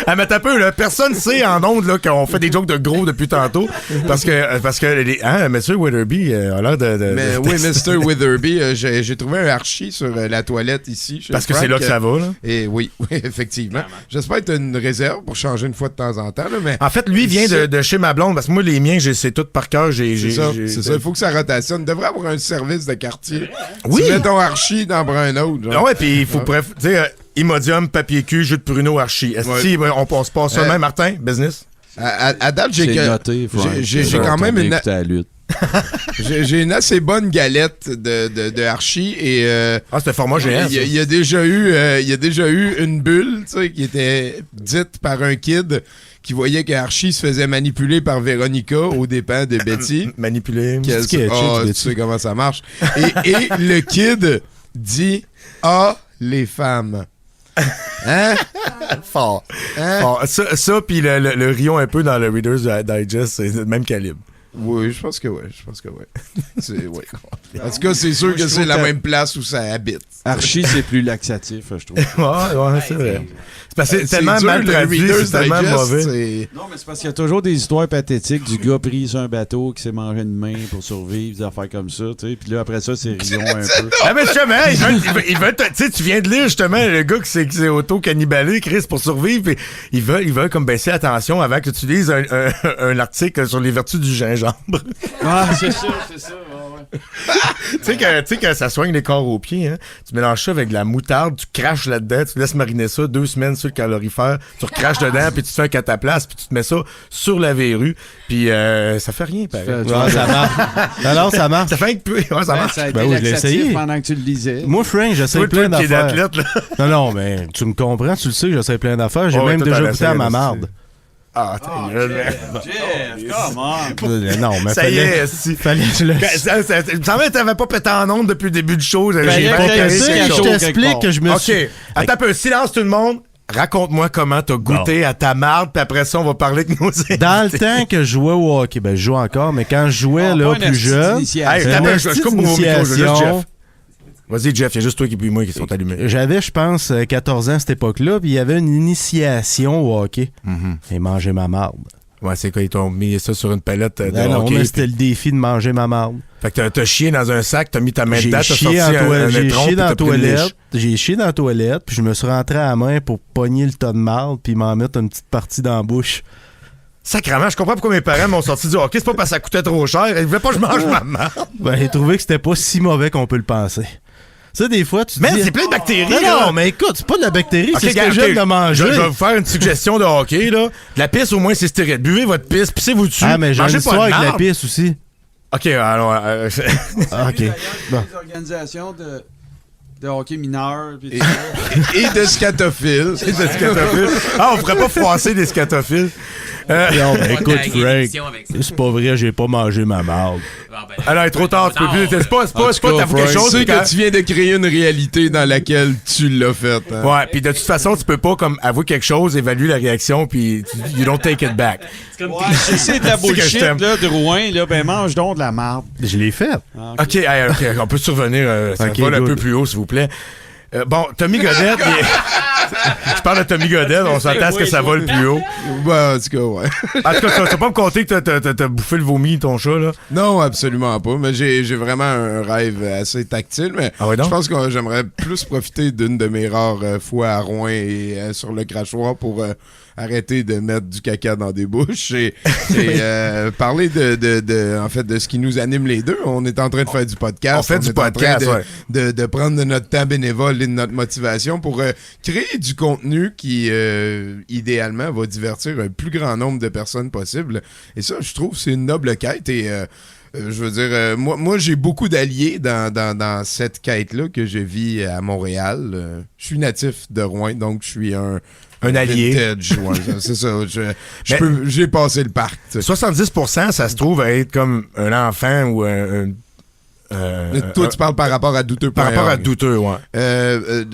Speaker 1: Ah, mais t'as peu, là. Personne sait en ondes là, qu'on fait des jokes de gros depuis tantôt. Parce que Monsieur Witherby a l'air de
Speaker 2: Mais oui, Mr. Witherby, j'ai trouvé un archi sur la toilette ici. Chez
Speaker 1: parce que
Speaker 2: Frank,
Speaker 1: c'est là que ça va, là.
Speaker 2: Et oui, effectivement. J'espère que tu as une réserve pour changer une fois de temps en temps. Là, mais
Speaker 1: En fait, lui vient de chez ma blonde, parce que moi, les miens, c'est tout par cœur.
Speaker 2: c'est ça. Il faut que ça rotationne. Il devrait avoir un service de quartier.
Speaker 1: Oui.
Speaker 2: Tu mets ton archi dans un autre. Genre.
Speaker 1: Ah ouais, puis il faut tu sais, Imodium, papier cul, jus de pruneau, archi. Est-ce que on passe pas ça même, Martin? Business?
Speaker 2: À date,
Speaker 5: C'est noté, Frank.
Speaker 2: j'ai quand même une...
Speaker 5: écouté la lutte.
Speaker 2: J'ai une assez bonne galette de archi et
Speaker 1: c'est un format géant.
Speaker 2: il y a déjà eu une bulle, tu sais, qui était dite par un kid qui voyait qu'Archie se faisait manipuler par Véronica aux dépens de Betty.
Speaker 1: Manipulé.
Speaker 2: Tu sais comment ça marche. Et le kid dit « Ah, les femmes ». Hein?
Speaker 1: Fort.
Speaker 2: Hein?
Speaker 1: Fort. Ça puis le rion un peu dans le Reader's Digest, c'est le même calibre.
Speaker 2: Oui, je pense que oui. Ouais. En tout cas, c'est sûr que c'est la même place où ça habite.
Speaker 5: Archie, c'est plus laxatif, je trouve.
Speaker 1: Ouais, c'est vrai. C'est parce que c'est tellement
Speaker 2: dur,
Speaker 1: mal
Speaker 2: le
Speaker 1: traduit,
Speaker 2: Reader's
Speaker 1: c'est tellement
Speaker 2: Digest,
Speaker 1: mauvais.
Speaker 5: Non, mais c'est parce qu'il y a toujours des histoires pathétiques du gars pris sur un bateau qui s'est mangé une main pour survivre, des affaires comme ça, tu sais. Puis là, après ça, c'est rion un peu.
Speaker 1: Ah, mais justement, il veut tu sais, tu viens de lire justement le gars qui s'est auto-cannibalé, Chris, pour survivre, et il veut comme baisser la tension avant que tu lises un article sur les vertus du gingembre.
Speaker 5: Ah, c'est ça, ouais.
Speaker 1: Tu sais que ça soigne les corps aux pieds, hein? Tu mélanges ça avec de la moutarde, tu craches là-dedans, tu laisses mariner ça 2 semaines sur le calorifère, tu recraches dedans, puis tu fais un cataplasme, puis tu te mets ça sur la verrue, puis ça fait rien, pareil.
Speaker 3: Ouais, ça marche. Alors, ça marche.
Speaker 1: Ça fait un peu... Ouais, ça marche.
Speaker 5: Ça a été
Speaker 3: Ben oui, je l'ai
Speaker 5: laxatif
Speaker 3: essayé.
Speaker 5: pendant que tu le lisais.
Speaker 3: Moi, Frank, j'essaie
Speaker 1: Toi,
Speaker 3: plein
Speaker 1: qui est
Speaker 3: d'affaires.
Speaker 1: d'athlète, là.
Speaker 3: Non, mais tu me comprends, tu le sais, j'essaie plein d'affaires. J'ai
Speaker 1: Ouais,
Speaker 3: même
Speaker 1: toi,
Speaker 3: déjà
Speaker 1: t'en
Speaker 3: goûté à
Speaker 1: essayes,
Speaker 3: ma
Speaker 1: là,
Speaker 3: marde.
Speaker 1: Ah, ta gueule.
Speaker 5: Jeff, come on!
Speaker 3: Non, mais
Speaker 1: Ça y est, si.
Speaker 3: fallait que je le...
Speaker 1: Il me semblait que t'avais pas pété en ondes depuis le début du show.
Speaker 3: J'ai
Speaker 1: J'ai
Speaker 3: pas
Speaker 1: pas
Speaker 3: cassé,
Speaker 1: quelque
Speaker 3: je
Speaker 1: chose.
Speaker 3: t'explique que je me suis...
Speaker 1: OK. Attends un peu. Silence, tout le monde. Raconte-moi comment t'as goûté à ta marde, puis après ça, on va parler de nos invités.
Speaker 3: Dans le temps que je jouais au hockey, ben je joue encore, mais quand je jouais là, plus jeune,
Speaker 1: Hey,
Speaker 3: c'est
Speaker 1: attends,
Speaker 3: une
Speaker 1: je coupe mon micro, je veux juste
Speaker 3: initiation.
Speaker 1: Jeff. Vas-y, Jeff, il y a juste toi et moi qui sont allumés.
Speaker 3: J'avais, je pense, 14 ans à cette époque-là, puis il y avait une initiation au hockey. Et manger ma marde.
Speaker 1: Ouais, c'est quoi, ils t'ont mis ça sur une palette de
Speaker 3: Ben non,
Speaker 1: hockey,
Speaker 3: mais c'était le défi de manger ma marde.
Speaker 1: Fait que t'as chié dans un sac, t'as mis ta main
Speaker 3: J'ai
Speaker 1: dedans, t'as sorti
Speaker 3: chié
Speaker 1: un étron, puis
Speaker 3: dans la
Speaker 1: t'as pris une liche.
Speaker 3: toilette. J'ai chié dans la toilette, puis je me suis rentré à la main pour pogner le tas de marde, puis m'en mettre une petite partie dans la bouche.
Speaker 1: Sacrement, je comprends pourquoi mes parents m'ont sorti du hockey. C'est pas parce que ça coûtait trop cher. Ils voulaient pas que je mange ma marde.
Speaker 3: Ben, j'ai trouvé que c'était pas si mauvais qu'on peut le penser. Ça, des fois, tu te
Speaker 1: Mais
Speaker 3: dis...
Speaker 1: c'est plein de bactéries,
Speaker 3: Non,
Speaker 1: là.
Speaker 3: non, mais écoute, c'est pas de la bactérie,
Speaker 1: Ok,
Speaker 3: c'est ce
Speaker 1: gars,
Speaker 3: que
Speaker 1: ok.
Speaker 3: j'aime de manger.
Speaker 1: Je vais vous faire une suggestion de hockey, là. De la pisse, au moins, c'est stérile. Buvez votre pisse, pissez-vous dessus.
Speaker 3: Ah, mais j'ai une
Speaker 1: Mangez pas
Speaker 3: histoire
Speaker 1: de
Speaker 3: avec la
Speaker 1: marde.
Speaker 3: pisse aussi.
Speaker 1: OK, alors...
Speaker 3: Ah, OK. Bon.
Speaker 5: Des organisations de hockey mineur. Puis
Speaker 2: Et de scatophiles.
Speaker 1: c'est des scatophiles. Ah, on ferait pas froisser des scatophiles.
Speaker 3: Non, mais écoute,
Speaker 4: Pas de
Speaker 3: Frank,
Speaker 4: émission avec ça.
Speaker 3: c'est pas vrai, j'ai pas mangé ma marde.
Speaker 4: Ah, ben,
Speaker 1: Alors, il est trop tard, tu peux plus. C'est pas t'avoues quelque
Speaker 2: Je
Speaker 1: chose.
Speaker 2: sais
Speaker 1: puis quand-
Speaker 2: que tu viens de créer une réalité dans laquelle tu l'as faite. Hein?
Speaker 1: Ouais, puis de toute façon, tu peux pas comme avouer quelque chose, évaluer la réaction, puis you don't take it back.
Speaker 5: ouais, c'est de la
Speaker 1: C'est que je
Speaker 5: bullshit,
Speaker 1: t'aime.
Speaker 5: là, de Rouen, là, ben mange donc de la marde.
Speaker 3: Je l'ai fait.
Speaker 1: OK, on peut survenir. Ça
Speaker 3: Ok,
Speaker 1: vole un
Speaker 3: good.
Speaker 1: peu plus haut, s'il vous plaît. Bon, Tommy Godette, je parle de Tommy Godette, on s'entend à ce que ça va le plus haut.
Speaker 2: Ben, en tout cas, ouais.
Speaker 1: En tout cas, tu vas pas me compter que t'as bouffé le vomi, ton chat, là?
Speaker 2: Non, absolument pas. Mais j'ai vraiment un rêve assez tactile. Mais
Speaker 1: Ah ouais, donc?
Speaker 2: je pense que j'aimerais plus profiter d'une de mes rares fois à Rouen et sur le crachoir pour arrêter de mettre du caca dans des bouches et parler en fait, de ce qui nous anime les deux. On est en train de faire du podcast.
Speaker 1: On fait du
Speaker 2: est en train
Speaker 1: podcast,
Speaker 2: de prendre de notre temps bénévole et de notre motivation pour créer du contenu qui, idéalement, va divertir un plus grand nombre de personnes possible. Et ça, je trouve, c'est une noble quête et... je veux dire, moi j'ai beaucoup d'alliés dans cette quête-là que je vis à Montréal. Je suis natif de Rouen, donc je suis un
Speaker 1: allié.
Speaker 2: vintage, ouais, c'est ça. J'ai passé le parc. Tu sais.
Speaker 1: 70%, ça se trouve à être comme un enfant ou
Speaker 2: Toi, tu parles par rapport à douteux.
Speaker 1: Par rapport à douteux, ouais.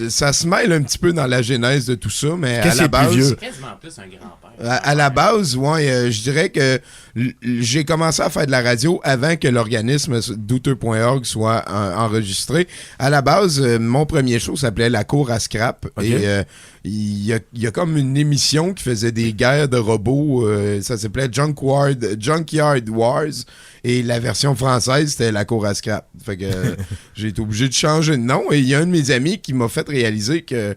Speaker 2: Ça se mêle un petit peu dans la genèse de tout ça, mais à
Speaker 1: Qu'est-ce
Speaker 2: la
Speaker 1: qui est plus vieux?
Speaker 2: base...
Speaker 4: C'est quasiment plus un grand-père.
Speaker 2: À la base, ouais, je dirais que j'ai commencé à faire de la radio avant que l'organisme douteux.org soit enregistré. À la base, mon premier show s'appelait La Cour à Scrap.
Speaker 1: Okay.
Speaker 2: Et il y a comme une émission qui faisait des guerres de robots. Ça s'appelait Junkyard Wars. Et la version française, c'était La Cour à Scrap. Fait que j'ai été obligé de changer de nom. Et il y a un de mes amis qui m'a fait réaliser que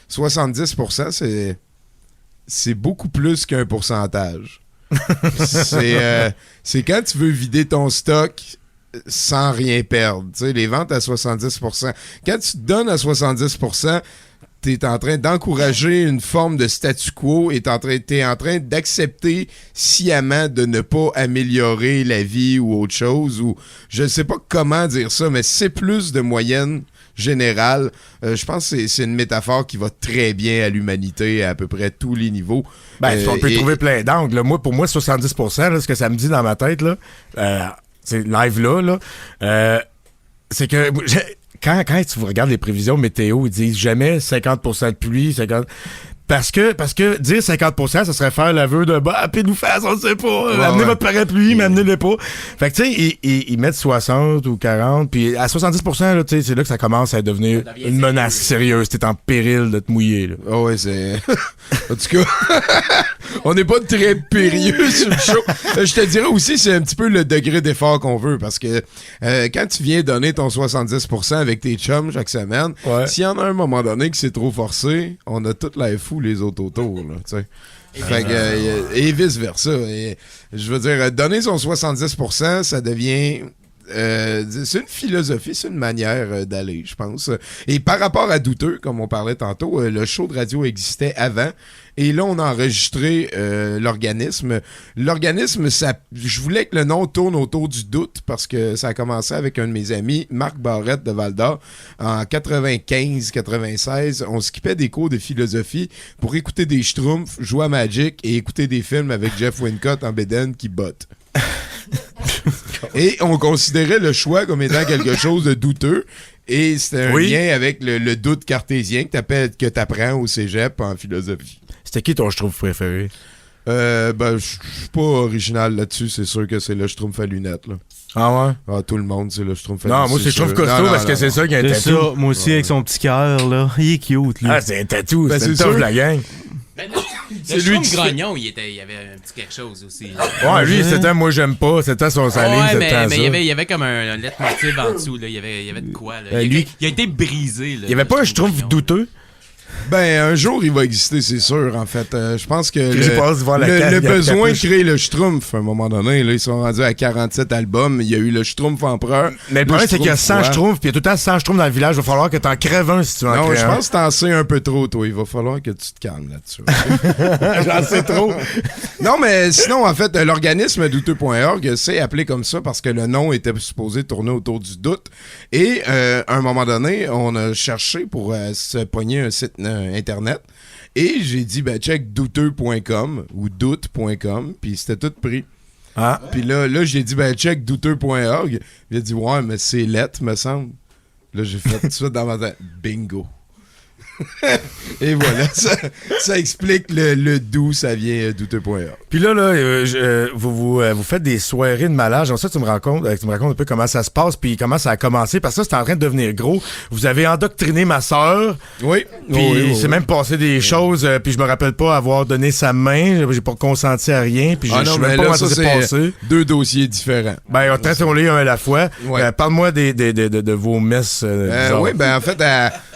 Speaker 2: 70%, c'est beaucoup plus qu'un pourcentage. C'est quand tu veux vider ton stock sans rien perdre. Tu sais, les ventes à 70%. Quand tu te donnes à 70%, t'es en train d'encourager une forme de statu quo et t'es en train d'accepter sciemment de ne pas améliorer la vie ou autre chose. Ou je ne sais pas comment dire ça, mais c'est plus de moyenne générale. Je pense que c'est une métaphore qui va très bien à l'humanité à peu près tous les niveaux.
Speaker 1: On peut trouver plein d'angles. Pour moi, 70%, là, ce que ça me dit dans ma tête, là, c'est live là, c'est que quand tu regardes les prévisions météo, ils disent jamais 50% de pluie, 50%. Parce que dire 50%, ça serait faire l'aveu de puis nous face, on sait pas. Amenez votre parapluie, mais amenez-le pas. Fait que tu sais, ils mettent 60 ou 40, puis à 70%, là, c'est là que ça commence à devenir une menace sérieuse. T'es en péril de te mouiller. Là.
Speaker 2: Oh ouais, c'est... en tout cas, on n'est pas très périlleux sur le show. Je te dirais aussi, c'est un petit peu le degré d'effort qu'on veut, parce que quand tu viens donner ton 70% avec tes chums chaque semaine, s'il y en a un moment donné que c'est trop forcé, on a toute la fou les autres autour, là, tu sais. Fait que, et vice-versa. Et, je veux dire, donner son 70%, ça devient... c'est une philosophie, c'est une manière d'aller, je pense. Et par rapport à Douteux, comme on parlait tantôt, le show de radio existait avant. Et là, on a enregistré l'organisme. L'organisme, je voulais que le nom tourne autour du doute parce que ça a commencé avec un de mes amis, Marc Barrette de Val-d'Or. En 95-96, on skippait des cours de philosophie pour écouter des Schtroumpfs, jouer à Magic et écouter des films avec Jeff Wincott en bédaine qui botte. Et on considérait le choix comme étant quelque chose de douteux. Et c'était un lien avec le doute cartésien que t'apprends au cégep en philosophie.
Speaker 1: C'était qui ton Schtroumpf préféré?
Speaker 2: Je suis pas original là-dessus. C'est sûr que c'est le Schtroumpf à lunettes, là.
Speaker 1: Ah ouais?
Speaker 2: Ah, tout le monde, c'est le Schtroumpf à lunettes.
Speaker 1: Non, moi, c'est Schtroumpf costaud parce que c'est ça qui a un
Speaker 3: tatou. C'est ça, moi aussi, avec son petit cœur, là. Il est cute, lui.
Speaker 1: Ah, c'est un tatou.
Speaker 2: Ben,
Speaker 1: c'est le
Speaker 2: c'est
Speaker 1: top
Speaker 2: sûr.
Speaker 1: de la gang.
Speaker 4: C'est lui qui grognon, il y avait un petit quelque chose aussi.
Speaker 1: Ouais, lui, c'était moi, j'aime pas. C'était son saline, c'était
Speaker 4: mais
Speaker 1: ça.
Speaker 4: il y avait comme un leitmotiv en dessous. Là. Il y avait de quoi. Là. Il a été brisé. Là,
Speaker 1: il y avait pas un Schtroumpf douteux?
Speaker 2: Ben, un jour, il va exister, c'est sûr, en fait. Je pense que
Speaker 1: le
Speaker 2: le besoin de créer le Schtroumpf, à un moment donné, là, ils sont rendus à 47 albums. Il y a eu le Schtroumpf Empereur.
Speaker 1: Mais le problème, c'est qu'il y a 100 Schtroumpfs, puis il y a tout le temps 100 Schtroumpfs dans le village. Il va falloir que t'en crèves un si tu veux en
Speaker 2: Non,
Speaker 1: créer
Speaker 2: je
Speaker 1: un.
Speaker 2: pense que t'en sais un peu trop, toi. Il va falloir que tu te calmes là-dessus.
Speaker 1: J'en sais trop.
Speaker 2: Non, mais sinon, en fait, l'organisme douteux.org, c'est appelé comme ça parce que le nom était supposé tourner autour du doute. Et à un moment donné, on a cherché pour se pogner un site internet. Et j'ai dit, check douteux.com ou doute.com, puis c'était tout pris.
Speaker 1: Ah.
Speaker 2: Puis là, j'ai dit, check douteux.org. Il a dit, ouais, mais c'est lettre, me semble. Là, j'ai fait tout ça dans ma tête. Bingo. Et voilà, ça explique le d'où ça vient douteux.org.
Speaker 1: Puis là, vous faites des soirées de malade. Genre ça, tu me racontes un peu comment ça se passe puis comment ça a commencé. Parce que ça, c'est en train de devenir gros. Vous avez endoctriné ma sœur.
Speaker 2: Oui.
Speaker 1: Puis c'est même passé des choses. Puis je me rappelle pas avoir donné sa main. J'ai pas consenti à rien. Puis je sais même pas comment ça s'est passé.
Speaker 2: 2 dossiers différents.
Speaker 1: Ben, traitons-les un à la fois.
Speaker 2: Ouais.
Speaker 1: Parle-moi de vos messes.
Speaker 2: Oui, ben en fait,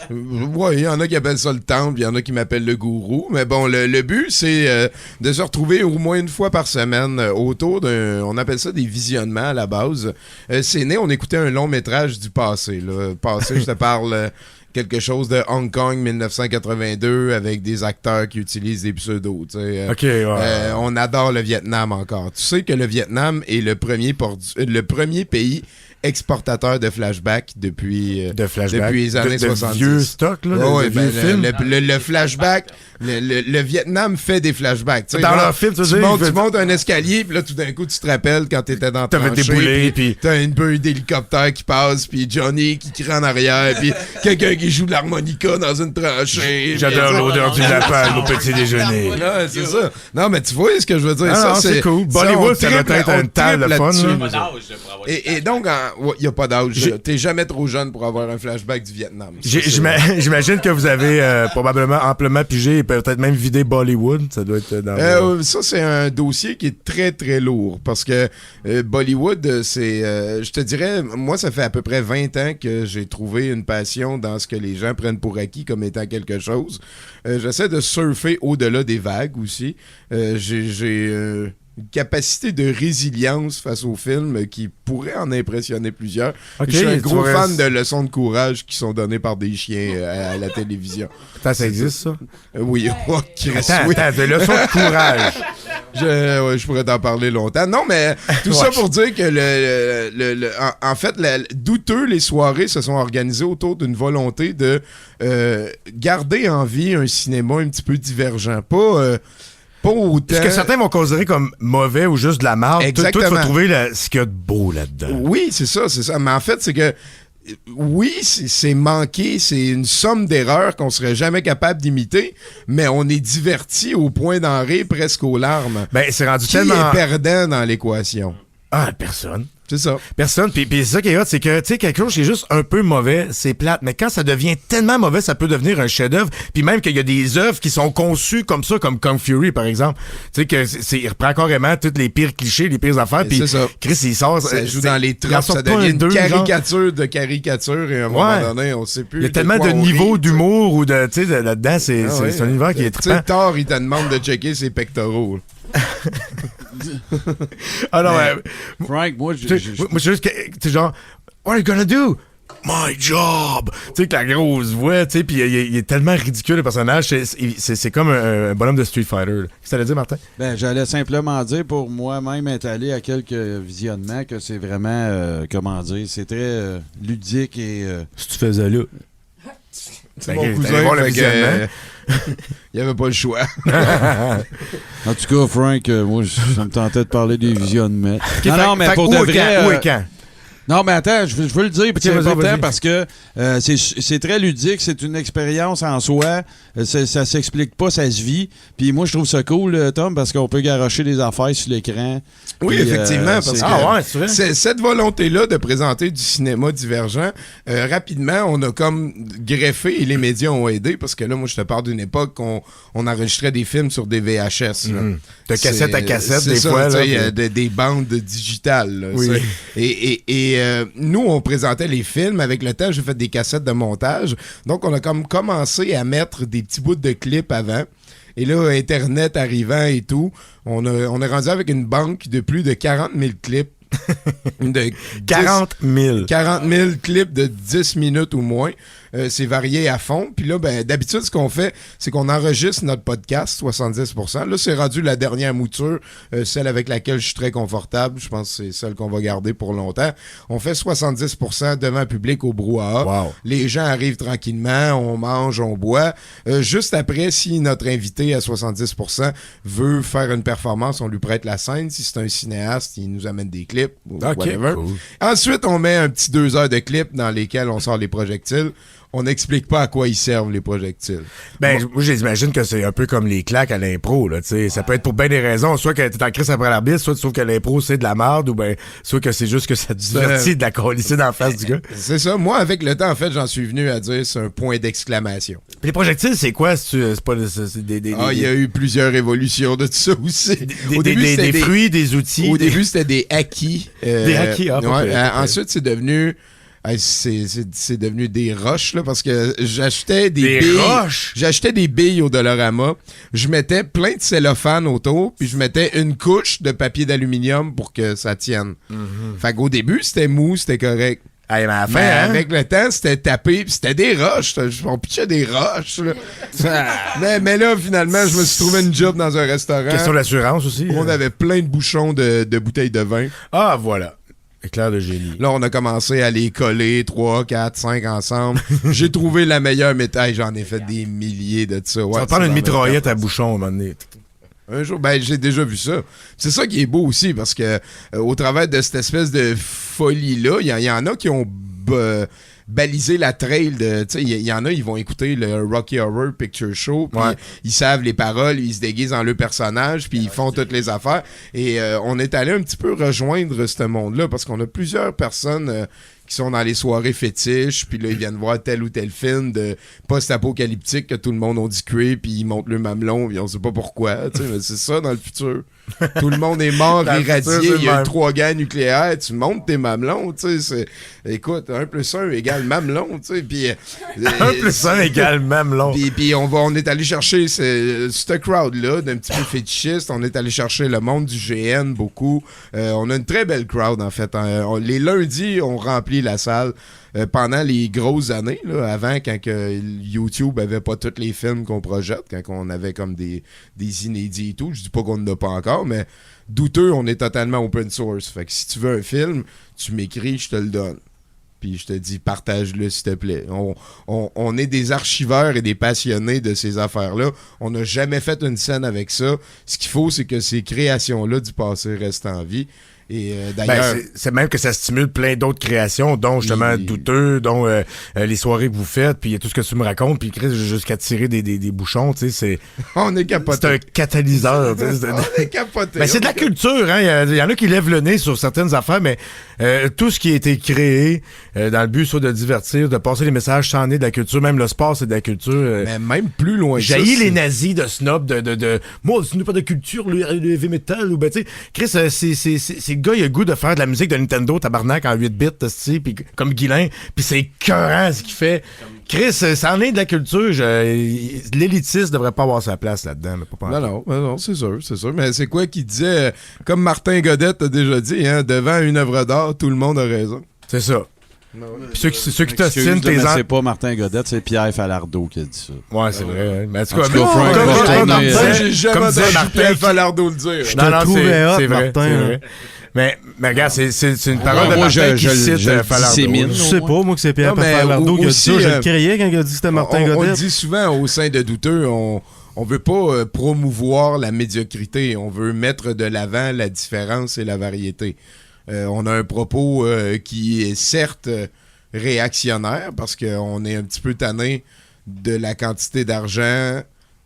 Speaker 2: il y en a qui appellent ça le temple, il y en a qui m'appellent le gourou. Mais bon, le but, c'est de se retrouver au moins une fois par semaine autour on appelle ça des visionnements à la base. C'est né, on écoutait un long métrage du passé. Là. Passé, je te parle quelque chose de Hong Kong 1982 avec des acteurs qui utilisent des pseudos.
Speaker 1: OK, ouais.
Speaker 2: On adore le Vietnam encore. Tu sais que le Vietnam est le premier pays exportateur de flashback depuis les années 70.
Speaker 1: Vieux stock, là,
Speaker 2: ouais,
Speaker 1: vieux films.
Speaker 2: Le flashback, le Vietnam fait des flashbacks.
Speaker 1: Dans leur film,
Speaker 2: tu montes un escalier, puis là, tout d'un coup, tu te rappelles quand t'étais dans ta tranchée,
Speaker 1: déboulé,
Speaker 2: puis t'as une bulle d'hélicoptère qui passe, puis Johnny qui crie en arrière, puis quelqu'un qui joue de l'harmonica dans une tranchée.
Speaker 1: J'adore l'odeur du lapin au petit déjeuner.
Speaker 2: Non, c'est ça. Non, mais tu vois ce que je veux dire.
Speaker 1: Non, c'est cool. Bollywood, ça doit être une table de fun.
Speaker 2: Et donc, il n'y a pas d'âge. T'es jamais trop jeune pour avoir un flashback du Vietnam.
Speaker 1: J'imagine que vous avez probablement amplement pigé et peut-être même vidé Bollywood. Ça doit être dans
Speaker 2: ça, c'est un dossier qui est très, très lourd. Parce que Bollywood, c'est... je te dirais, moi, ça fait à peu près 20 ans que j'ai trouvé une passion dans ce que les gens prennent pour acquis comme étant quelque chose. J'essaie de surfer au-delà des vagues aussi. J'ai une capacité de résilience face au film qui pourrait en impressionner plusieurs.
Speaker 1: Okay,
Speaker 2: je suis un gros fan de leçons de courage qui sont données par des chiens à la télévision.
Speaker 1: Attends, ça existe, ça?
Speaker 2: Oui.
Speaker 1: Attends, des leçons de courage.
Speaker 2: Je pourrais t'en parler longtemps. Non, mais tout ça pour dire que en fait, douteux, les soirées se sont organisées autour d'une volonté de garder en vie un cinéma un petit peu divergent. Pas autant...
Speaker 1: Ce que certains vont considérer comme mauvais ou juste de la merde.
Speaker 2: Exactement.
Speaker 1: Toi, tu vas trouver ce qu'il y a de beau là-dedans.
Speaker 2: Oui, c'est ça. Mais en fait, c'est que oui, c'est manqué, c'est une somme d'erreurs qu'on serait jamais capable d'imiter, mais on est diverti au point d'en rire presque aux larmes.
Speaker 1: Ben, c'est rendu
Speaker 2: Qui
Speaker 1: tellement...
Speaker 2: est perdant dans l'équation?
Speaker 1: Ah, personne.
Speaker 2: C'est ça.
Speaker 1: Personne. Puis c'est ça qui est hot, c'est que, tu sais, quelque chose qui est juste un peu mauvais, c'est plate. Mais quand ça devient tellement mauvais, ça peut devenir un chef-d'œuvre. Puis même qu'il y a des œuvres qui sont conçues comme ça, comme Kung Fury, par exemple. Tu sais, que il reprend carrément tous les pires clichés, les pires affaires. Puis Chris, il sort.
Speaker 2: Ça joue dans les tropes, ça devient une caricature de caricature. Et à un moment donné, on sait plus.
Speaker 1: Il y a tellement de niveaux d'humour ou de, tu sais, là-dedans, c'est un univers qui est
Speaker 2: trippant. Tu sais, Thor, il te demande de checker ses pectoraux.
Speaker 1: Alors,
Speaker 5: Frank, moi,
Speaker 1: je suis juste que, tu sais, genre, what are you gonna do? My job! Tu sais, que la grosse voix, tu sais, puis il est tellement ridicule, le personnage. C'est comme un bonhomme de Street Fighter. Qu'est-ce que t'allais dire, Martin?
Speaker 5: Ben, j'allais simplement dire, pour moi-même être allé à quelques visionnements, que c'est vraiment, comment dire, c'est très ludique et...
Speaker 1: Si tu faisais là.
Speaker 2: C'est mon cousin, voir le visionnement. Il n'y avait pas le choix.
Speaker 5: En tout cas, Frank, moi, ça me tentait de parler des visionnements.
Speaker 1: Non, mais pour de vrai... Où et quand?
Speaker 5: Non, mais attends, je veux le dire, c'est important
Speaker 1: vas-y.
Speaker 5: parce que c'est très ludique, c'est une expérience en soi, ça s'explique pas, ça se vit. Puis moi, je trouve ça cool, Tom, parce qu'on peut garrocher des affaires sur l'écran.
Speaker 2: Oui,
Speaker 5: puis,
Speaker 2: effectivement, parce que
Speaker 1: c'est vrai?
Speaker 2: Cette volonté-là de présenter du cinéma divergent, rapidement, on a comme greffé et les médias ont aidé, parce que là, moi, je te parle d'une époque où on enregistrait des films sur des VHS. Là.
Speaker 1: De cassette à cassette, des
Speaker 2: ça,
Speaker 1: fois.
Speaker 2: Des bandes digitales. Là,
Speaker 1: oui.
Speaker 2: Et nous, on présentait les films. Avec le temps, j'ai fait des cassettes de montage. Donc, on a comme commencé à mettre des petits bouts de clips avant. Et là, Internet arrivant et tout, on est rendu avec une banque de plus de 40 000 clips.
Speaker 1: 40 000
Speaker 2: clips de 10 minutes ou moins. C'est varié à fond. Puis là, ben, d'habitude, ce qu'on fait, c'est qu'on enregistre notre podcast, 70%. Là, c'est rendu la dernière mouture, celle avec laquelle je suis très confortable. Je pense que c'est celle qu'on va garder pour longtemps. On fait 70% devant le public au brouhaha.
Speaker 1: Wow.
Speaker 2: Les gens arrivent tranquillement, on mange, on boit. Juste après, si notre invité à 70% veut faire une performance, on lui prête la scène. Si c'est un cinéaste, il nous amène des clips ou whatever.
Speaker 1: Cool.
Speaker 2: Ensuite, on met un petit 2 heures de clips dans lesquels on sort les projectiles. on n'explique pas à quoi ils servent les projectiles.
Speaker 1: Ben, moi, j'imagine que c'est un peu comme les claques à l'impro, là, tu sais. Ça peut être pour bien des raisons. Soit que t'es en crise après l'arbitre, soit tu trouves que l'impro, c'est de la merde, ou ben, soit que c'est juste que ça te divertit de la colisser dans la face du gars.
Speaker 2: C'est ça. Moi, avec le temps, en fait, j'en suis venu à dire c'est un point d'exclamation.
Speaker 1: Puis les projectiles, c'est quoi? C'est pas c'est des
Speaker 2: Il y a eu plusieurs évolutions de tout ça aussi.
Speaker 1: des fruits, des outils.
Speaker 2: Au début, c'était des acquis.
Speaker 1: Des acquis,
Speaker 2: ensuite, c'est devenu... c'est devenu des roches, là, parce que j'achetais des billes.
Speaker 1: Roches?
Speaker 2: J'achetais des billes au Dollarama. Je mettais plein de cellophane autour, puis je mettais une couche de papier d'aluminium pour que ça tienne. Fait qu'au début, c'était mou, c'était correct.
Speaker 1: Hey, mais à la fin,
Speaker 2: Mais
Speaker 1: hein?
Speaker 2: avec le temps, c'était tapé, puis c'était des roches. On pitchait des roches. Là. mais là, finalement, je me suis trouvé une job dans un restaurant.
Speaker 1: Question de l'assurance aussi.
Speaker 2: Où on avait plein de bouchons de bouteilles de vin.
Speaker 1: Ah, voilà. Éclair de génie.
Speaker 2: Là, on a commencé à les coller 3, 4, 5 ensemble. J'ai trouvé la meilleure médaille. J'en ai fait des milliers de ça. Ouais,
Speaker 1: ça va prendre une mitraillette à bouchon à un moment donné.
Speaker 2: Un jour, ben j'ai déjà vu ça. C'est ça qui est beau aussi, parce que au travers de cette espèce de folie-là, il y en a qui ont balisé la trail de... Tu sais, il y en a, ils vont écouter le Rocky Horror Picture Show, puis ils savent les paroles, ils se déguisent en le personnage, puis ils font toutes les affaires. Et on est allé un petit peu rejoindre ce monde-là, parce qu'on a plusieurs personnes... qui sont dans les soirées fétiches, puis là, ils viennent voir tel ou tel film de post-apocalyptique que tout le monde a dit cuit, puis ils montent le mamelon, puis on sait pas pourquoi, tu sais, mais c'est ça dans le futur. Tout le monde est mort, irradié, il y a eu 3 guerres nucléaires, tu montes tes mamelons, tu sais, écoute, 1 + 1 égale mamelon, tu sais, puis...
Speaker 1: 1 + 1 égale mamelon.
Speaker 2: Puis on est allé chercher ce crowd-là, d'un petit peu fétichiste, on est allé chercher le monde du GN beaucoup, on a une très belle crowd, en fait. Les lundis, on remplit la salle pendant les grosses années, là, avant, quand YouTube avait pas tous les films qu'on projette, quand on avait comme des inédits et tout. Je dis pas qu'on n'en a pas encore, mais douteux, on est totalement open source. Fait que si tu veux un film, tu m'écris, je te le donne. Puis je te dis, partage-le, s'il te plaît. On est des archiveurs et des passionnés de ces affaires-là. On n'a jamais fait une scène avec ça. Ce qu'il faut, c'est que ces créations-là du passé restent en vie. Et d'ailleurs,
Speaker 1: c'est même que ça stimule plein d'autres créations, dont justement douteux, dont les soirées que vous faites, puis tout ce que tu me racontes, puis jusqu'à tirer des bouchons, tu sais, c'est...
Speaker 2: On est capoté.
Speaker 1: C'est un catalyseur.
Speaker 2: On est capoté.
Speaker 1: Ben, c'est de la culture, hein. Il y en a qui lèvent le nez sur certaines affaires, mais tout ce qui a été créé dans le but soit de divertir, de passer les messages, c'en est de la culture. Même le sport, c'est de la culture.
Speaker 2: Mais même plus loin que ça.
Speaker 1: Jaillit les nazis de snob, de moi, ce n'est pas de culture, le heavy metal, ou ben, tu sais, Chris, c'est le gars, il a le goût de faire de la musique de Nintendo, tabarnak, en 8 bits, pis, comme Guilain, pis c'est écœurant ce qu'il fait. Chris, ça en est de la culture. L'élitiste devrait pas avoir sa place là-dedans. Mais pas
Speaker 2: non, c'est sûr. Mais c'est quoi qu'il disait, comme Martin Godette a déjà dit, hein, devant une œuvre d'art, tout le monde a raison.
Speaker 1: C'est ça. Puis ceux qui t'ostinent,
Speaker 5: c'est pas Martin Godette, c'est Pierre Falardeau qui a dit ça.
Speaker 1: Ouais, c'est vrai. Mais en tout cas,
Speaker 2: j'ai jamais entendu Pierre Falardeau le dire.
Speaker 3: Je te trouvais hot, Martin.
Speaker 1: Mais regarde, c'est une parole de Martin qui cite Falardeau.
Speaker 3: Je sais pas, moi, que c'est Pierre Falardeau qui a dit ça. Je le criais quand il a dit que c'était Martin Godette.
Speaker 2: On le dit souvent au sein de Douteux, on veut pas promouvoir la médiocrité. On veut mettre de l'avant la différence et la variété. On a un propos qui est certes réactionnaire parce qu'on est un petit peu tanné de la quantité d'argent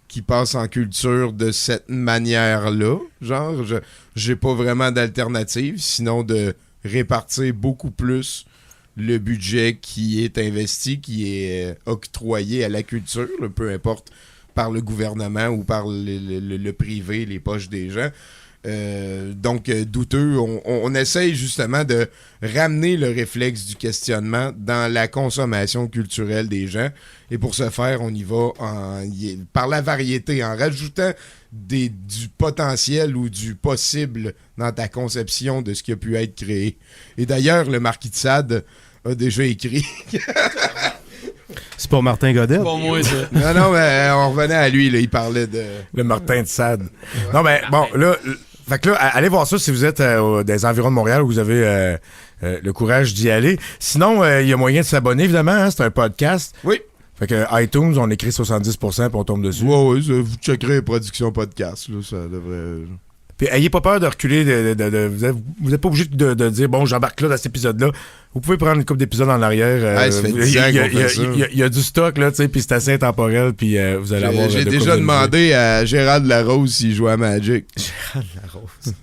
Speaker 2: qui passe en culture de cette manière-là. Genre, j'ai pas vraiment d'alternative, sinon de répartir beaucoup plus le budget qui est investi, qui est octroyé à la culture, peu importe par le gouvernement ou par le privé, les poches des gens. Donc, douteux, on essaye justement de ramener le réflexe du questionnement dans la consommation culturelle des gens. Et pour ce faire, on y va par la variété, en rajoutant du potentiel ou du possible dans ta conception de ce qui a pu être créé. Et d'ailleurs, le Marquis de Sade a déjà écrit...
Speaker 3: C'est pas Martin Godette?
Speaker 4: Pour moi, ça.
Speaker 2: Non, mais on revenait à lui, là, il parlait de...
Speaker 1: Le Martin de Sade. Non, mais bon, là... Fait que là, allez voir ça si vous êtes dans les environs de Montréal où vous avez le courage d'y aller. Sinon, il y a moyen de s'abonner, évidemment. Hein, c'est un podcast.
Speaker 2: Oui.
Speaker 1: Fait que iTunes, on écrit 70% puis on tombe dessus.
Speaker 2: Ouais, vous checkerez Production Podcast. Là, ça devrait...
Speaker 1: Puis ayez pas peur de reculer. Vous n'êtes pas obligé de dire, bon, j'embarque là dans cet épisode-là. Vous pouvez prendre une couple d'épisodes en arrière.
Speaker 2: Ça fait 10 ans qu'on fait ça.
Speaker 1: Il y a du stock, là, tu sais, puis c'est assez intemporel, puis vous allez avoir...
Speaker 2: J'ai
Speaker 1: de quoi
Speaker 2: déjà
Speaker 1: vous
Speaker 2: demandé à Gérald Larose s'il jouait à Magic.
Speaker 1: Gérald Larose.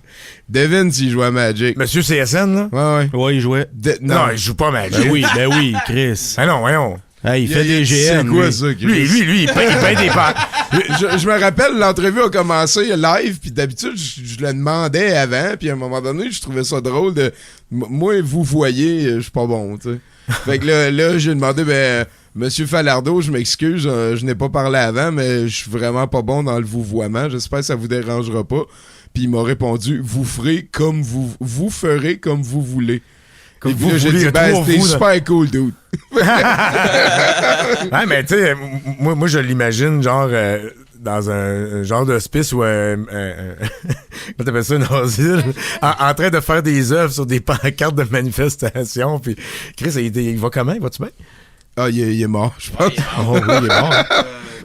Speaker 2: Devin s'il jouait à Magic.
Speaker 1: Monsieur CSN, là?
Speaker 2: Ouais.
Speaker 3: Ouais, il jouait.
Speaker 1: Non, il joue pas à Magic.
Speaker 3: Ben oui, Chris.
Speaker 1: Ah non, voyons.
Speaker 3: Hey, il fait des GM.
Speaker 2: C'est quoi
Speaker 3: lui.
Speaker 2: ça, Chris?
Speaker 1: Lui, il paye des parts.
Speaker 2: Je me rappelle, l'entrevue a commencé live, puis d'habitude, je le demandais avant, puis à un moment donné, je trouvais ça drôle de... Moi, vous voyez, je suis pas bon, tu sais. Fait que là j'ai demandé, Monsieur Falardeau, je m'excuse, je n'ai pas parlé avant, mais je suis vraiment pas bon dans le vouvoiement. J'espère que ça vous dérangera pas. Puis il m'a répondu, vous ferez comme vous ferez comme vous voulez.
Speaker 1: Comme
Speaker 2: Et puis
Speaker 1: vous
Speaker 2: là, j'ai
Speaker 1: voulez,
Speaker 2: dit,
Speaker 1: il y a trois
Speaker 2: c'était
Speaker 1: vous, là.
Speaker 2: super cool, dude.
Speaker 1: Ouais, mais tu sais, moi, je l'imagine, genre, dans un genre d'hospice ou comment t'appelles ça, un asile, en train de faire des œuvres sur des pancartes de manifestation. Puis, Chris, il va comment? Il va-tu bien?
Speaker 2: Ah, il est mort, je pense.
Speaker 1: Oh, oui, il est mort.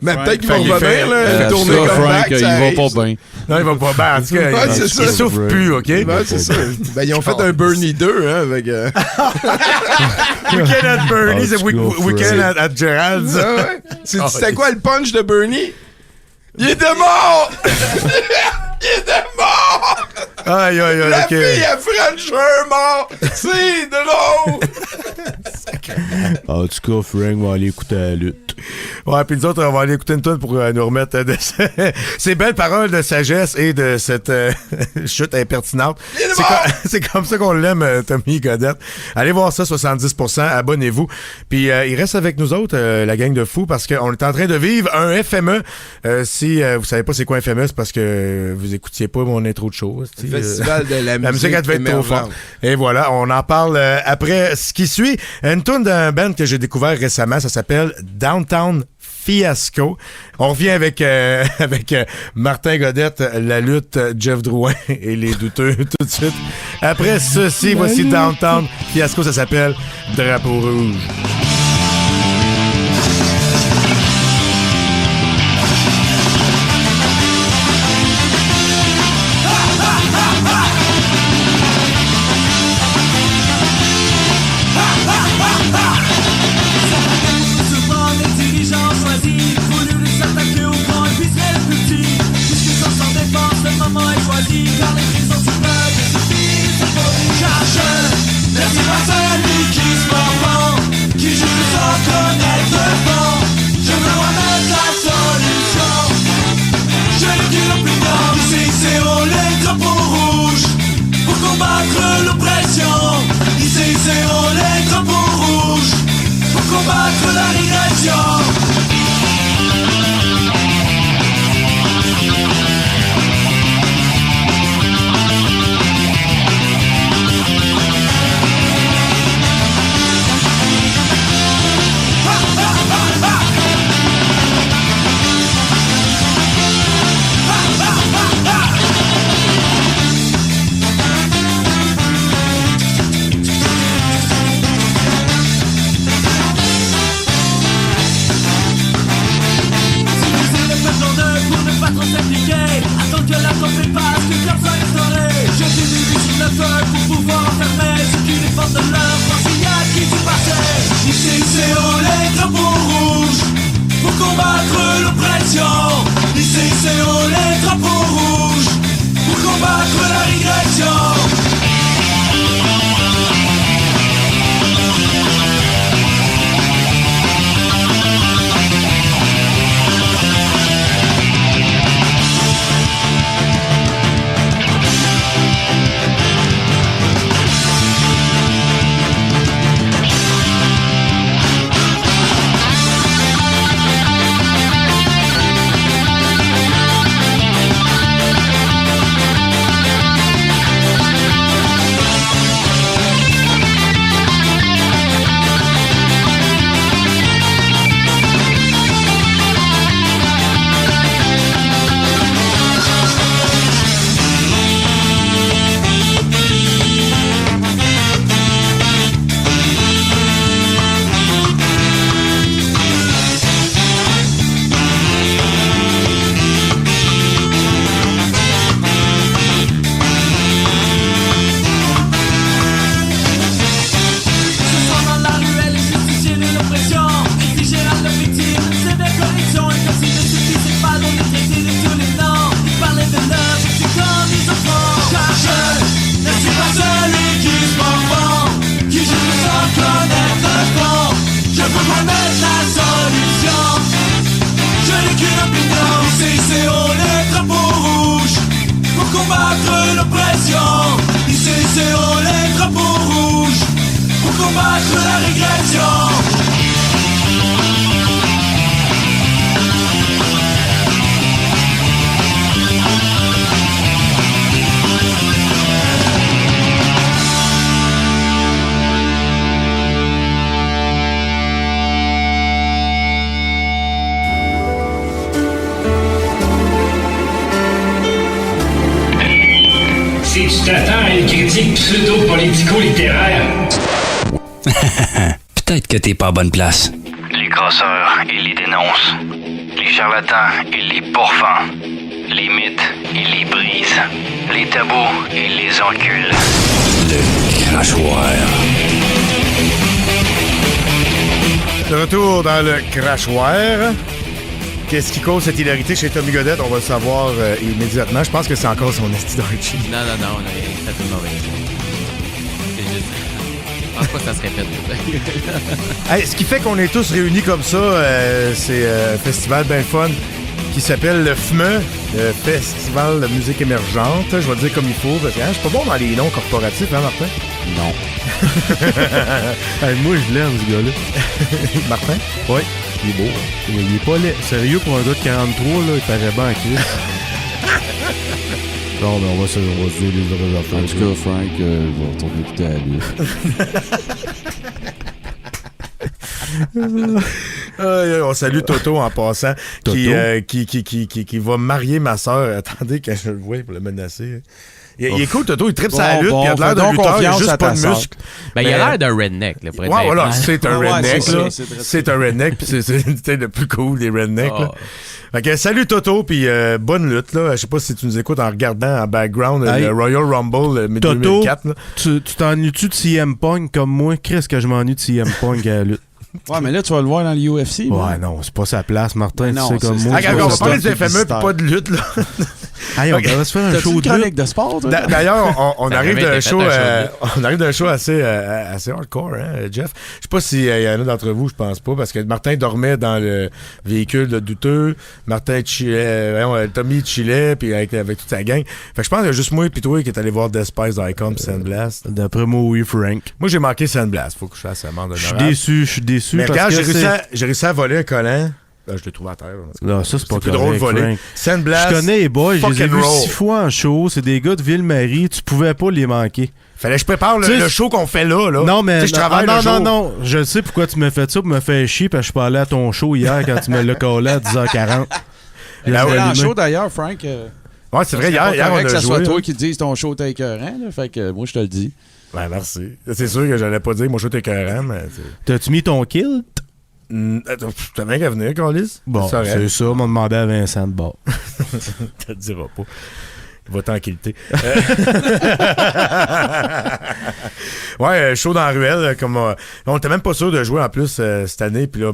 Speaker 2: Mais peut-être qu'il va
Speaker 1: Fait qu'il
Speaker 2: revenir,
Speaker 1: fait-
Speaker 2: là.
Speaker 5: Ça,
Speaker 2: Tourner comme
Speaker 5: Frank,
Speaker 2: back,
Speaker 5: il
Speaker 2: ça
Speaker 5: va
Speaker 2: arrive,
Speaker 5: pas
Speaker 2: ça.
Speaker 5: bien.
Speaker 1: Non, il va pas bien. En tout cas,
Speaker 2: Ouais, c'est
Speaker 1: il
Speaker 2: ça.
Speaker 1: souffre plus, OK?
Speaker 2: Ouais, c'est ça. Ils ont fait un Bernie 2, hein, avec...
Speaker 1: Weekend at Bernie, c'est
Speaker 3: Let's go,
Speaker 1: Weekend
Speaker 3: Frank.
Speaker 1: at Gerald's.
Speaker 2: Ah ouais. C'était quoi le punch de Bernie? Il était mort! Il était mort!
Speaker 1: Aïe, aïe, aïe,
Speaker 2: La
Speaker 1: OK.
Speaker 2: fille a French un mort! C'est drôle!
Speaker 3: En tout cas, Frank va aller écouter la lutte.
Speaker 1: Ouais, puis nous autres, on va aller écouter une tune pour nous remettre de ces belles paroles de sagesse et de cette chute impertinente. C'est comme ça qu'on l'aime, Tommy Godette. Allez voir ça, 70%, abonnez-vous. Puis il reste avec nous autres, la gang de fous, parce qu'on est en train de vivre un FME. Si vous savez pas c'est quoi un FME, c'est parce que vous écoutiez pas mon intro de show.
Speaker 2: Festival de la musique.
Speaker 1: La musique, elle devait être trop
Speaker 2: émergente.
Speaker 1: forte. Et voilà, on en parle après ce qui suit. Une tune d'un band que j'ai découvert récemment, ça s'appelle Downtown Fiasco. On revient avec Martin Godette, la lutte, Jeff Drouin et les douteux tout de suite. Après ceci, voici Downtown Fiasco, ça s'appelle Drapeau Rouge.
Speaker 7: Souvent les dirigeants choisis, au lieu de s'attaquer au grand et viser le plus petit. Puisque sans défense, le moment est choisi, car les prisons se peuvent et suffisent de folie. Car je ne suis pas celui qui se morfond, qui juge sans connaître le fond. Je veux moi-même la solution. Je ne dis l'opinion, ici c'est haut les drapeaux rouges pour combattre l'oppression. Ici c'est haut les drapeaux rouges pour combattre la régression. de la régression.
Speaker 8: Si tu t'attends à une critique pseudo-politico-littéraire.
Speaker 9: Peut-être que t'es pas à bonne place.
Speaker 10: Les crosseurs, ils les dénoncent. Les charlatans, ils les pourfendent. Les mythes, ils les brisent. Les tabous, ils les enculent.
Speaker 9: Le crachoir.
Speaker 1: De retour dans le crachoir. Qu'est-ce qui cause cette hilarité chez Tommy Godette? On va le savoir immédiatement. Je pense que c'est encore son esti d'Archie.
Speaker 4: Non, on a fait une mauvaise chose. C'est juste... Je pense pas que ça se répète.
Speaker 1: Hey, ce qui fait qu'on est tous réunis comme ça, c'est un festival bien fun qui s'appelle le FME, le Festival de musique émergente. Je vais le dire comme il faut, parce que je suis pas bon dans les noms corporatifs, hein, Martin?
Speaker 3: Non. Hey, moi, je l'aime, ce gars-là.
Speaker 1: Martin?
Speaker 3: Oui. Il est beau. Il est pas laid. Sérieux, pour un gars de 43, là, il paraît bien en crise. Non, mais on va se dire les vraies affaires.
Speaker 5: En tout cas, Frank, je vais retourner écouter la lutte.
Speaker 1: On salue Toto en passant, qui va marier ma soeur. Attendez, quand je le vois pour le menacer. Il est cool, Toto, il tripe sa lutte, puis il a de l'air de lutteur, il a juste pas de muscles.
Speaker 4: Ben, il a l'air d'un redneck, là, pour être
Speaker 1: ouais, voilà,
Speaker 4: franc.
Speaker 1: c'est un redneck, là. C'est un redneck, puis c'est le plus cool des rednecks, là. Fait que salut Toto, puis bonne lutte, là. Je sais pas si tu nous écoutes en regardant en background le Royal Rumble
Speaker 3: Toto,
Speaker 1: 2004, là.
Speaker 3: Tu t'ennuies-tu de CM Punk comme moi? Qu'est-ce que je m'ennuie de CM Punk à la lutte?
Speaker 5: Ouais, mais là, tu vas le voir dans l'UFC.
Speaker 3: Ouais, non, c'est pas sa place, Martin. Tu sais comme moi.
Speaker 1: On va parler du FME, puis pas de lutte, là.
Speaker 3: Hey, on va se faire un show de lutte.
Speaker 5: de sport, toi?
Speaker 1: D'ailleurs, on arrive d'un show assez hardcore, hein, Jeff. Je sais pas s'il y en a d'entre vous, je pense pas, parce que Martin dormait dans le véhicule de douteux. Martin chillait, Tommy chillait, puis avec toute sa gang. Fait que je pense qu'il y a juste moi et toi qui est allé voir Death Spice, Icon, Sandblast.
Speaker 3: D'après moi, oui, Frank.
Speaker 1: Moi, j'ai manqué Sandblast. Faut que je fasse amende de
Speaker 3: Je suis déçu.
Speaker 1: Mais
Speaker 3: parce
Speaker 1: regarde,
Speaker 3: que
Speaker 1: j'ai réussi à voler un collant. Là, je l'ai trouvé à terre.
Speaker 3: Là, ça, c'est pas
Speaker 1: plus drôle de voler.
Speaker 3: Frank.
Speaker 1: Sandblast.
Speaker 3: Je connais les boys, je les ai vus
Speaker 1: roll.
Speaker 3: 6 fois en show. C'est des gars de Ville-Marie. Tu pouvais pas les manquer.
Speaker 1: Fallait que je prépare le show qu'on fait là.
Speaker 3: Non, mais
Speaker 1: je travaille
Speaker 3: non. Je sais pourquoi tu m'as fait ça pour me faire chier parce que je suis pas allé à ton show hier quand tu me l'as collé à 10h40.
Speaker 5: En show d'ailleurs, Frank.
Speaker 1: Ouais, c'est vrai, hier on a joué.
Speaker 5: Que ça soit toi qui te dises ton show t'es écœurant, là. Fait que moi, je te le dis.
Speaker 1: Ben, merci. C'est sûr que j'allais pas dire mon show t'es écœurant, mais...
Speaker 3: T'as-tu mis ton kilt?
Speaker 1: T'as bien qu'à venir, Carlis?
Speaker 3: Bon, c'est ça, on m'a demandé à Vincent de bord.
Speaker 1: Tu te diras pas. Il va t'enquilter. Ouais, chaud dans la ruelle. Comme, on était même pas sûr de jouer en plus cette année. Puis là,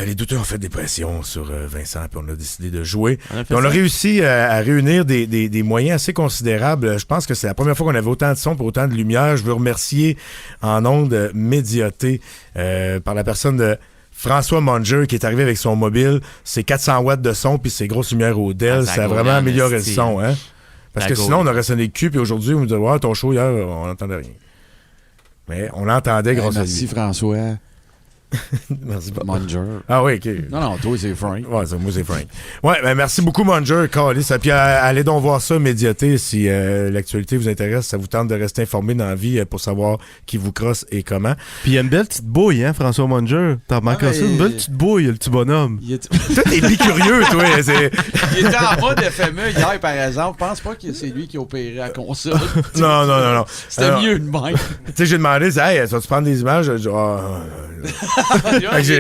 Speaker 1: les douteux ont fait des pressions sur Vincent, puis on a décidé de jouer. On a réussi à réunir des moyens assez considérables. Je pense que c'est la première fois qu'on avait autant de son pour autant de lumière. Je veux remercier en ondes Médiaté par la personne de François Munger qui est arrivé avec son mobile, ses 400 watts de son puis ses grosses lumières au Dell. Ça a vraiment amélioré le son. Hein? Parce que sinon, on aurait sonné le cul, puis aujourd'hui, on nous disait « Ouais, ton show hier, on n'entendait rien. » Mais on l'entendait grâce à lui.
Speaker 5: Merci François.
Speaker 1: Merci beaucoup.
Speaker 5: Munger.
Speaker 1: Ah oui, OK.
Speaker 5: Non, toi, c'est Frank.
Speaker 1: Ouais, moi, c'est Frank. Ouais, ben merci beaucoup, Munger, Carlis. Puis allez donc voir ça, Médiaté, si l'actualité vous intéresse, ça vous tente de rester informé dans la vie pour savoir qui vous crosse et comment.
Speaker 3: Puis il y a une belle petite bouille, hein, François Munger. T'as remarqué ça? Une belle petite bouille, le petit bonhomme.
Speaker 1: Toi, t'es bicurieux, toi.
Speaker 5: Il était en mode FME hier, par exemple. Je pense pas que c'est lui qui a opéré la console.
Speaker 1: Non.
Speaker 5: C'était mieux de même.
Speaker 1: Tu sais, j'ai demandé, hey, vas-tu prendre des images? J'ai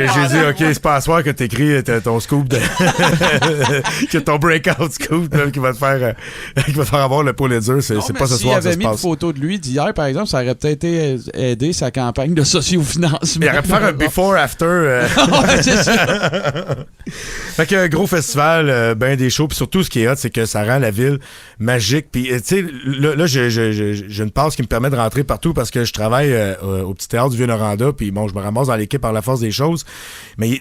Speaker 1: dit, OK, c'est pas à soir que t'écris ton scoop que ton breakout scoop là, qui va te faire avoir le poulet dur. C'est pas ce soir que ça se passe.
Speaker 5: S'il avait mis une photo de lui d'hier, par exemple, ça aurait peut-être aidé sa campagne de sociofinancement.
Speaker 1: Il aurait pu faire un before-after.
Speaker 5: Ouais, c'est ça.
Speaker 1: Fait que gros festival, ben des shows. Puis surtout, ce qui est hot, c'est que ça rend la ville magique. Puis, tu sais, là j'ai une passe qui me permet de rentrer partout parce que je travaille au petit théâtre du Vieux-Noranda. Puis bon, je me ramasse dans l'équipe par la force des choses. Mais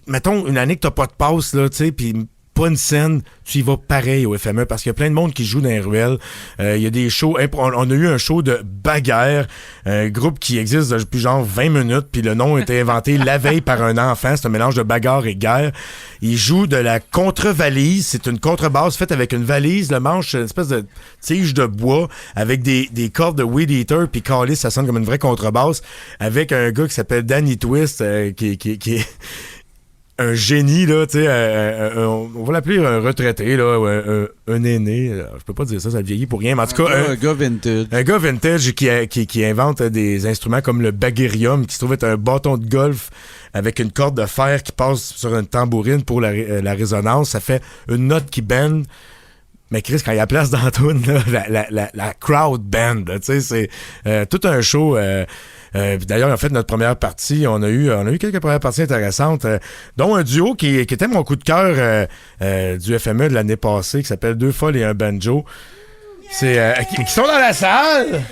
Speaker 1: mettons une année que t'as pas de passe, là, tu sais, puis pas une scène, tu y vas pareil au FME parce qu'il y a plein de monde qui joue dans les ruelles. Il y a des shows, on a eu un show de bagarre, un groupe qui existe depuis genre 20 minutes, puis le nom a été inventé la veille par un enfant. C'est un mélange de bagarre et guerre. Ils jouent de la contre-valise. C'est une contrebasse faite avec une valise, le manche, une espèce de tige de bois avec des cordes de Weed Eater, puis calice, ça sonne comme une vraie contrebasse, avec un gars qui s'appelle Danny Twist, qui est un génie, là, tu sais, on va l'appeler un retraité, là, un aîné. Je peux pas dire ça vieillit pour rien, mais en tout cas...
Speaker 5: Un gars vintage.
Speaker 1: Un gars vintage qui invente des instruments comme le baguerium, qui se trouve être un bâton de golf avec une corde de fer qui passe sur une tambourine pour la résonance. Ça fait une note qui bend. Mais Chris, quand il y a place dans la toune, la crowd band, tu sais, c'est tout un show. D'ailleurs, en fait, notre première partie, on a eu quelques premières parties intéressantes, dont un duo qui était mon coup de cœur du FME de l'année passée, qui s'appelle Deux Folles et un Banjo. C'est qui sont dans la salle.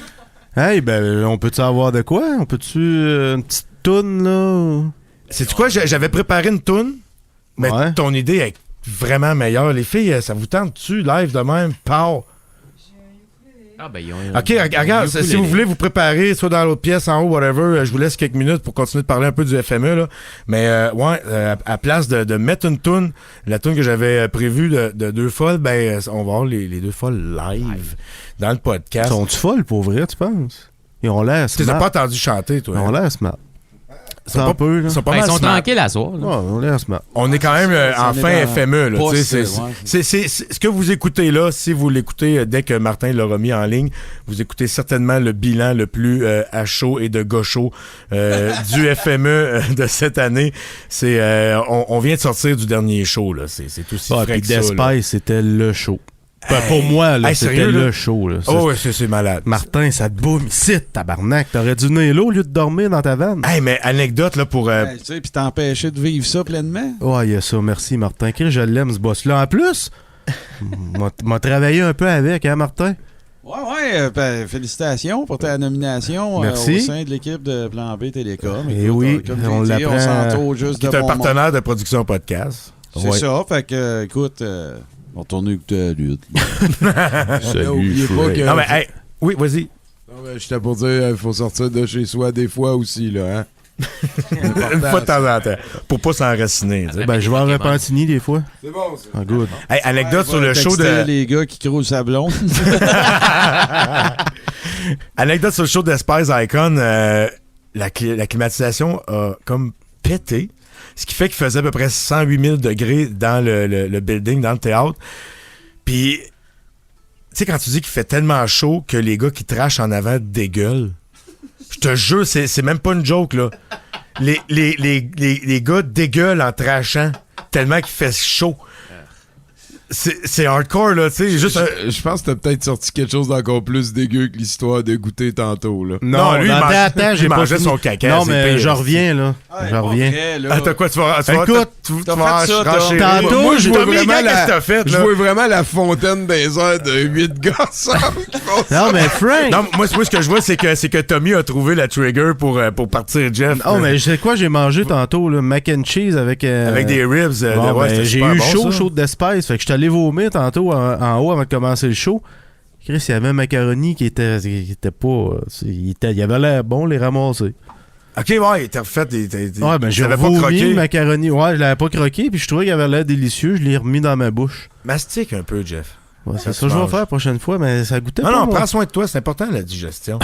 Speaker 3: Hey, ben, on peut-tu avoir de quoi? On peut-tu une petite toune, là?
Speaker 1: Sais-tu quoi? J'avais préparé une toune, mais ton idée est vraiment meilleure. Les filles, ça vous tente-tu live de même? Pow!
Speaker 4: Ah, ben, ils ont...
Speaker 1: OK, regarde, si vous voulez vous préparer, soit dans l'autre pièce, en haut, whatever, je vous laisse quelques minutes pour continuer de parler un peu du FME, là. Mais, à place de mettre une toune, la toune que j'avais prévue de Deux Folles, ben, on va avoir les Deux Folles live dans le podcast.
Speaker 3: Sont-tu folles, pour vrai, tu penses? Ils ont l'air smart.
Speaker 1: Tu les as pas entendu chanter, toi?
Speaker 3: Ils ont l'air smart.
Speaker 1: Ils sont
Speaker 4: Ils sont tranquilles à soir.
Speaker 1: On est quand même enfin FME. Là, c'est ce que vous écoutez là, si vous l'écoutez dès que Martin l'a remis en ligne, vous écoutez certainement le bilan le plus à chaud et de gaucho du FME de cette année. On vient de sortir du dernier show. Là. C'est aussi frais que ça.
Speaker 3: D'Espace, c'était le show. Pour moi, là, c'était
Speaker 1: sérieux,
Speaker 3: le show. Là.
Speaker 1: Oh, ouais, c'est malade.
Speaker 3: Martin, ça te boum ici, tabarnak. T'aurais dû venir là au lieu de dormir dans ta vanne.
Speaker 1: Hey, mais anecdote, là, pour...
Speaker 5: Tu sais, pis t'empêcher de vivre ça pleinement.
Speaker 3: Ouais, il y a ça. Merci, Martin. Je l'aime, ce boss-là. En plus, m'a travaillé un peu avec, hein, Martin?
Speaker 5: Ouais, ben, félicitations pour ta nomination au sein de l'équipe de Plan B Télécom.
Speaker 3: Et oui,
Speaker 5: on l'apprend. On s'entoure juste de
Speaker 1: un partenaire de production podcast.
Speaker 5: C'est ça, fait que, écoute... On tourne écouter la lutte.
Speaker 2: N'oubliez pas que...
Speaker 1: Non, mais, hey, oui, vas-y.
Speaker 2: Non, mais j'étais pour dire, il faut sortir de chez soi des fois aussi, là, hein?
Speaker 1: Une fois de temps en temps. Pour pas s'enraciner.
Speaker 3: Ben, je vais en Repentigny des fois.
Speaker 2: C'est bon, ça.
Speaker 3: Ah, good.
Speaker 1: Hey, anecdote sur le show de...
Speaker 5: les gars qui croulent le sablon.
Speaker 1: Anecdote sur le show d'Espace Icon. La climatisation a comme pété. Ce qui fait qu'il faisait à peu près 108 000 degrés dans le building, dans le théâtre. Puis, tu sais, quand tu dis qu'il fait tellement chaud que les gars qui trashent en avant dégueulent, je te jure, c'est même pas une joke, là. Les gars dégueulent en trashant tellement qu'il fait chaud. C'est hardcore, là, tu sais.
Speaker 2: Je pense que t'as peut-être sorti quelque chose d'encore plus dégueu que l'histoire de goûter tantôt, là.
Speaker 1: Non, lui, il mangeait son caca.
Speaker 3: Non, mais je reviens, là. Je reviens.
Speaker 1: Attends, quoi, tu vas
Speaker 3: écoute,
Speaker 1: tu vas
Speaker 3: tantôt,
Speaker 2: moi, je vois vraiment
Speaker 1: je
Speaker 2: vois vraiment la fontaine des heures de 8 gars ensemble qui font ça.
Speaker 3: Non, mais Frank!
Speaker 1: Non, moi, ce que je vois, c'est que Tommy a trouvé la trigger pour partir Jeff.
Speaker 3: Oh, mais je sais quoi, j'ai mangé tantôt, là, mac and cheese avec
Speaker 1: des ribs.
Speaker 3: J'ai eu chaud d'Espace, fait que je suis allé vomir tantôt en haut avant de commencer le show. Chris, il y avait un macaroni qui était pas... il avait l'air bon, les ramasser.
Speaker 1: OK, ouais, il était refait.
Speaker 3: Ouais, ben j'avais pas croqué le macaroni. Ouais, je l'avais pas croqué, puis je trouvais qu'il avait l'air délicieux. Je l'ai remis dans ma bouche.
Speaker 1: Mastique un peu, Jeff.
Speaker 3: Ouais, c'est ça que je vais faire la prochaine fois, mais ça goûtait pas.
Speaker 1: Non, prends soin de toi, c'est important la digestion.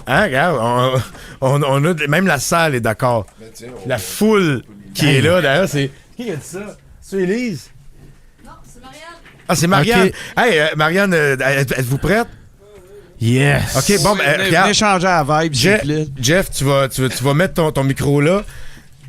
Speaker 1: Hein, regarde, on a même la salle est d'accord. La foule qui est là, d'ailleurs, c'est... Qui a dit ça? C'est Élise?
Speaker 11: Non, c'est Marianne.
Speaker 1: Ah, c'est Marianne.
Speaker 3: Okay.
Speaker 1: Hey, Marianne, êtes-vous prête?
Speaker 3: Yes.
Speaker 1: OK, bon, regarde.
Speaker 5: Venez changer la vibe, s'il vous plaît.
Speaker 1: Jeff, tu vas mettre ton micro là.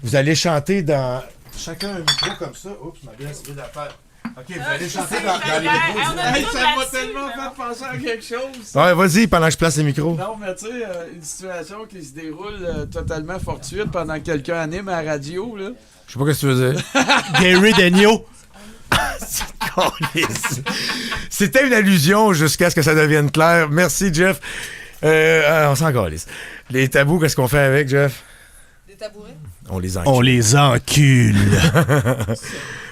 Speaker 1: Vous allez chanter dans... Chacun un micro comme ça. Oups, ma bien, c'est d'affaires. OK, vous allez chanter dans les micros.
Speaker 5: Ça m'a tellement fait penser à quelque chose.
Speaker 1: Ouais, vas-y, pendant que je place les micros.
Speaker 5: Non, mais tu sais, une situation qui se déroule totalement fortuite pendant que quelqu'un anime à la radio, là.
Speaker 1: Je sais pas ce que tu veux dire.
Speaker 3: Gary Daniel.
Speaker 1: C'était une allusion jusqu'à ce que ça devienne clair. Merci, Jeff. On s'en calisse. Les tabous, qu'est-ce qu'on fait avec, Jeff?
Speaker 11: Des tabourets?
Speaker 1: On les encule.
Speaker 3: On les encule.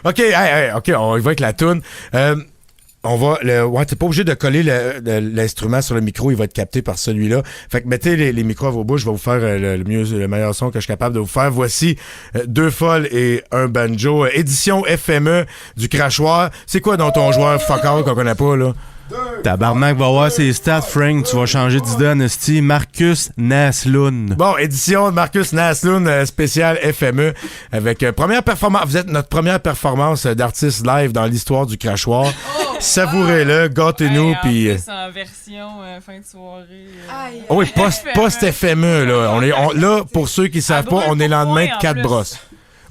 Speaker 1: OK, OK, on y va avec la toune. On va. Ouais, t'es pas obligé de coller l'instrument sur le micro, il va être capté par celui-là. Fait que mettez les micros à vos bouches, je vais vous faire le meilleur son que je suis capable de vous faire. Voici deux folles et un banjo. Édition FME du crachoir. C'est quoi dans ton joueur fuck all qu'on connaît pas, là?
Speaker 3: Tabarnak va voir ses stats, Frank. Tu vas changer d'idée, Nasty. Marcus Naslund.
Speaker 1: Bon, édition de Marcus Naslund, spécial FME, avec première performance. Vous êtes notre première performance d'artiste live dans l'histoire du crachoir. Savourez-le, gâtez-nous, puis...
Speaker 11: en version fin de soirée.
Speaker 1: Oh oui, post FME, là. Là, pour ceux qui savent pas, on est lendemain de 4 brosses.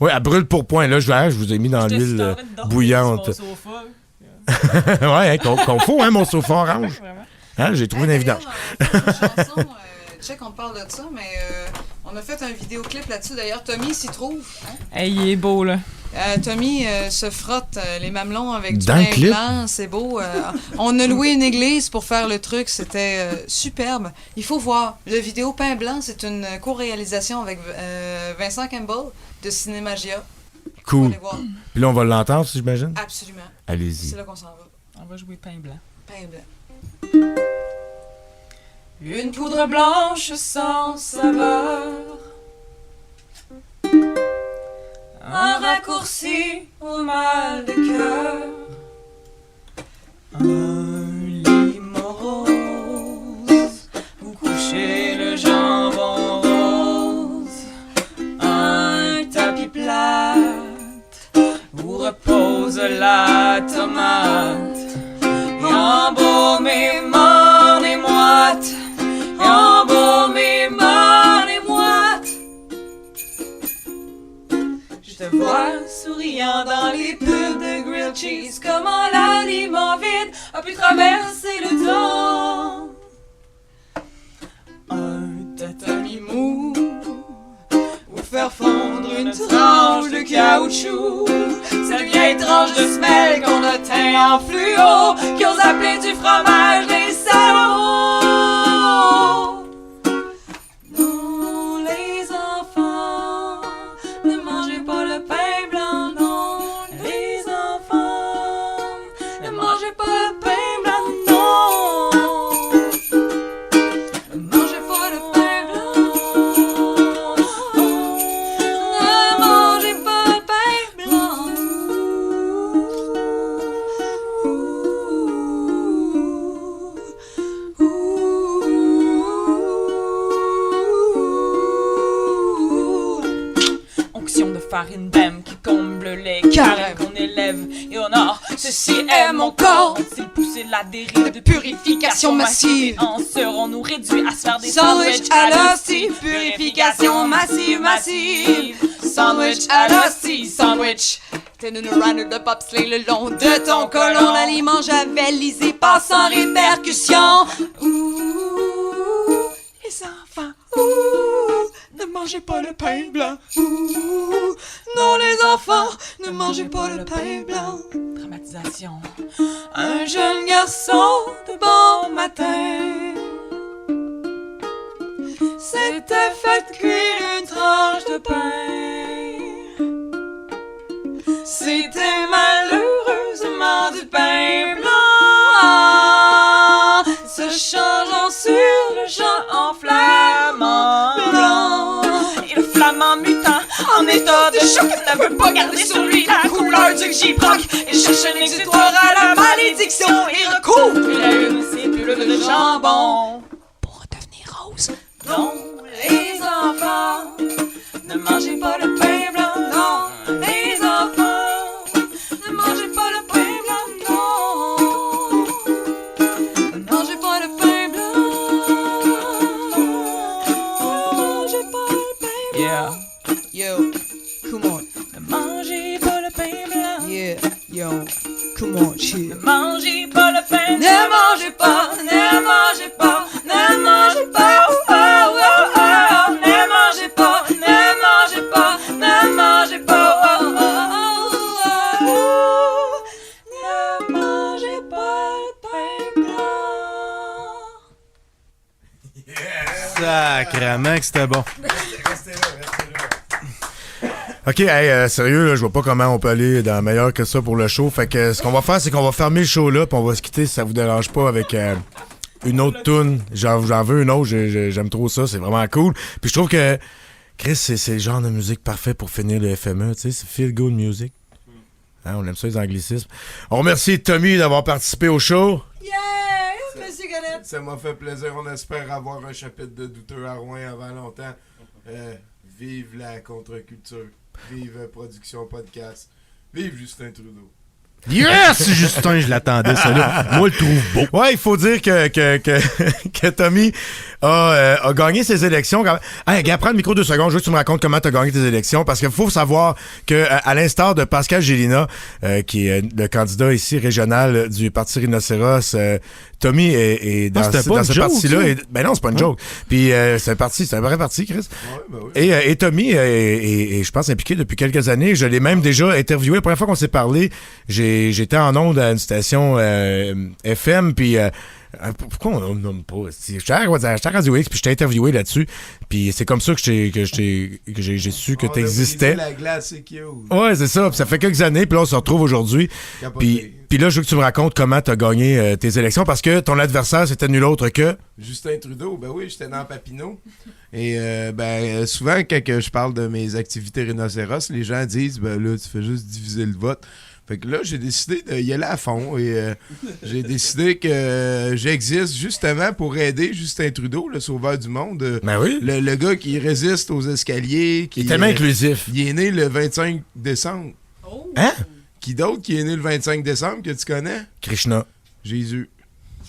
Speaker 1: Oui, elle brûle pour point. Là, je vous ai mis dans l'huile bouillante. Ouais, qu'on faut, hein, mon sofa orange. Hein, j'ai trouvé une évidence.
Speaker 11: Chanson, check, on parle de ça, mais on a fait un vidéoclip là-dessus. D'ailleurs, Tommy s'y trouve. Hein? Hey, il est beau, là. Tommy se frotte les mamelons avec du pain blanc. C'est beau. On a loué une église pour faire le truc. C'était superbe. Il faut voir. Le vidéo Pain blanc, c'est une co-réalisation avec Vincent Campbell de Cinémagia.
Speaker 1: Cool. Puis là, on va l'entendre, j'imagine?
Speaker 11: Absolument.
Speaker 1: Allez-y.
Speaker 11: C'est là qu'on s'en va. On va jouer Pain blanc. Pain blanc. Une poudre blanche sans saveur. Un raccourci au mal de cœur. Un lit morose où coucher le jambon rose. Un tapis plate où repose la tomate. Embaumé, morne et moite. Embaumé, morne et moite. Je te vois souriant dans les pubs de grilled cheese. Comment l'aliment vide a pu traverser le temps. Un tatami mou ou faire fondre une tranche de caoutchouc. Cette vieille tranche de semelle qu'on a teint en fluo, qui ose appeler du fromage des salauds. Non, les enfants, ne mangez pas le pain blanc, non. Les enfants, ne mangez pas le pain blanc, non. Ne mangez pas le pain blanc. Ne mangez pas le pain blanc. Onction de farine d'âme qui comble les carèmes qu'on élève et honore. Ceci est mon corps. S'il poussait la dérive de purification massive, en serons-nous réduits à se faire des sandwichs à l'hostie. Purification massive, massive. Sandwich à l'hostie, sandwich. T'es une runner de bobsleigh le long de ton colon. L'aliment javelisé passe sans répercussion. Ouh, les enfants, ouh, ne mangez pas le pain blanc. Ouh, non les enfants, ne mangez pas le pain blanc. Dramatisation. Un jeune garçon de bon matin s'était fait cuire une tranche de pain. C'était malheureusement du pain blanc, se changeant sur le champ en flamand blanc. Et le flamand mutant, en état de choc, ne veut pas garder sur lui la couleur du J-Proc. Il cherche un exutoire à la malédiction et recouvre la une sépule de jambon pour redevenir rose. Non, les enfants, ne mangez pas le pain blanc, non. Les enfants, ne mangez pas le pain blanc, non. Ne mangez pas le pain blanc. Ne mangez pas le pain blanc. Yeah. Yo, come on. Ne mangez pas le pain blanc. Yeah, yo, come on, chill. Ne mangez pas le pain. Ne mangez pas, ne mangez pas, ne mangez pas. Oh, oh, oh, oh. Ne mangez pas, ne mangez pas, ne mangez pas. Oh, oh, oh, oh. Ne mangez pas le pain blanc.
Speaker 3: Sacrement que c'était bon.
Speaker 1: Restez là, restez là. OK, sérieux, là, je vois pas comment on peut aller dans meilleur que ça pour le show. Fait que ce qu'on va faire, c'est qu'on va fermer le show là, puis on va se quitter si ça vous dérange pas avec une autre tune. J'en veux une autre, j'aime trop ça, c'est vraiment cool. Puis je trouve que Chris, c'est le genre de musique parfait pour finir le FME, tu sais, c'est feel good music. Hein, on aime ça les anglicismes. On remercie Tommy d'avoir participé au show.
Speaker 6: Yeah! Monsieur Galette!
Speaker 2: Ça m'a fait plaisir, on espère avoir un chapitre de Douteux à Rouen avant longtemps. Vive la contre-culture. Vive Production Podcast. Vive Justin Trudeau.
Speaker 3: Yes! Justin, je l'attendais, ça là. Moi, je le trouve beau.
Speaker 1: Ouais, il faut dire que Tommy a gagné ses élections. Hey, gars, prends le micro 2 secondes. Je veux que tu me racontes comment tu as gagné tes élections. Parce qu'il faut savoir que, à l'instar de Pascal Gélina, qui est le candidat ici régional du Parti Rhinocéros, Tommy est dans ce parti-là. Ben non, c'est pas une joke. Puis c'est un vrai parti, Chris.
Speaker 2: Ouais, ben oui.
Speaker 1: Et Tommy est, je pense, impliqué depuis quelques années. Je l'ai même déjà interviewé. La première fois qu'on s'est parlé, j'étais en onde à une station FM, puis pourquoi on nomme pas? J'étais à Radio X, puis je t'ai interviewé là-dessus, puis c'est comme ça que j'ai su que t'existais.
Speaker 2: La glace, c'est cute.
Speaker 1: Ouais, c'est ça. Puis ça fait quelques années, puis là, on se retrouve aujourd'hui. Puis là, je veux que tu me racontes comment t'as gagné tes élections, parce que ton adversaire, c'était nul autre que...
Speaker 2: Justin Trudeau, ben oui, j'étais dans Papineau. Et souvent, quand je parle de mes activités rhinocéros, les gens disent, ben là, tu fais juste diviser le vote. Fait que là, j'ai décidé d'y aller à fond et j'ai décidé que j'existe justement pour aider Justin Trudeau, le sauveur du monde.
Speaker 1: Ben oui.
Speaker 2: Le gars qui résiste aux escaliers.
Speaker 1: Il est tellement inclusif.
Speaker 2: Il est né le 25 décembre.
Speaker 6: Oh.
Speaker 1: Hein?
Speaker 2: Qui d'autre qui est né le 25 décembre que tu connais?
Speaker 1: Krishna.
Speaker 2: Jésus.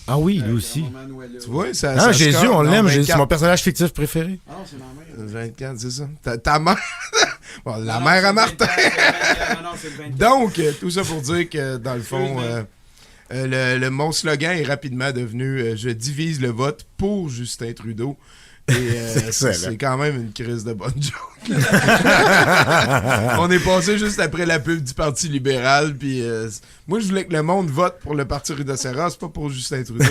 Speaker 1: Ah oui, lui aussi.
Speaker 2: Tu vois, ça.
Speaker 1: Ah,
Speaker 2: ça
Speaker 1: Jésus,
Speaker 2: score.
Speaker 1: on
Speaker 2: Non,
Speaker 1: l'aime.
Speaker 2: 24.
Speaker 1: C'est mon personnage fictif préféré.
Speaker 5: Ah non, c'est ma mère.
Speaker 2: 24, c'est ça. Ta mère. Bon, la mère à Martin. Donc, tout ça pour dire que, dans le fond, mon slogan est rapidement devenu je divise le vote pour Justin Trudeau. Et c'est quand même une crise de bonne joke. On est passé juste après la pub du Parti libéral. Puis moi, je voulais que le monde vote pour le Parti Rhinocéros, pas pour Justin Trudeau.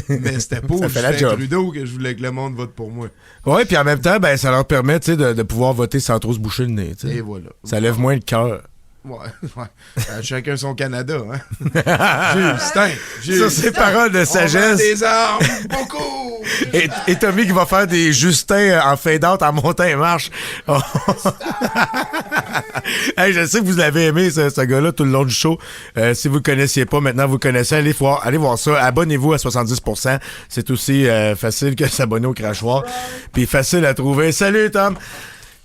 Speaker 2: Mais c'était pour Justin Trudeau que je voulais que le monde vote pour moi.
Speaker 1: Oui, puis en même temps, ben, ça leur permet de pouvoir voter sans trop se boucher le nez. T'sais.
Speaker 2: Et voilà.
Speaker 1: Ça lève moins le cœur.
Speaker 2: Ouais. Chacun son Canada, hein. Justin.
Speaker 1: Ça, c'est paroles de sagesse.
Speaker 2: Des armes, beaucoup.
Speaker 1: Et Tommy qui va faire des Justins en fade-out en montant et marche. Oh. Hey, je sais que vous l'avez aimé, ce gars-là, tout le long du show. Si vous le connaissiez pas, maintenant vous le connaissez. Allez voir ça. Abonnez-vous à 70%. C'est aussi facile que s'abonner au crachoir. Puis facile à trouver. Salut, Tom.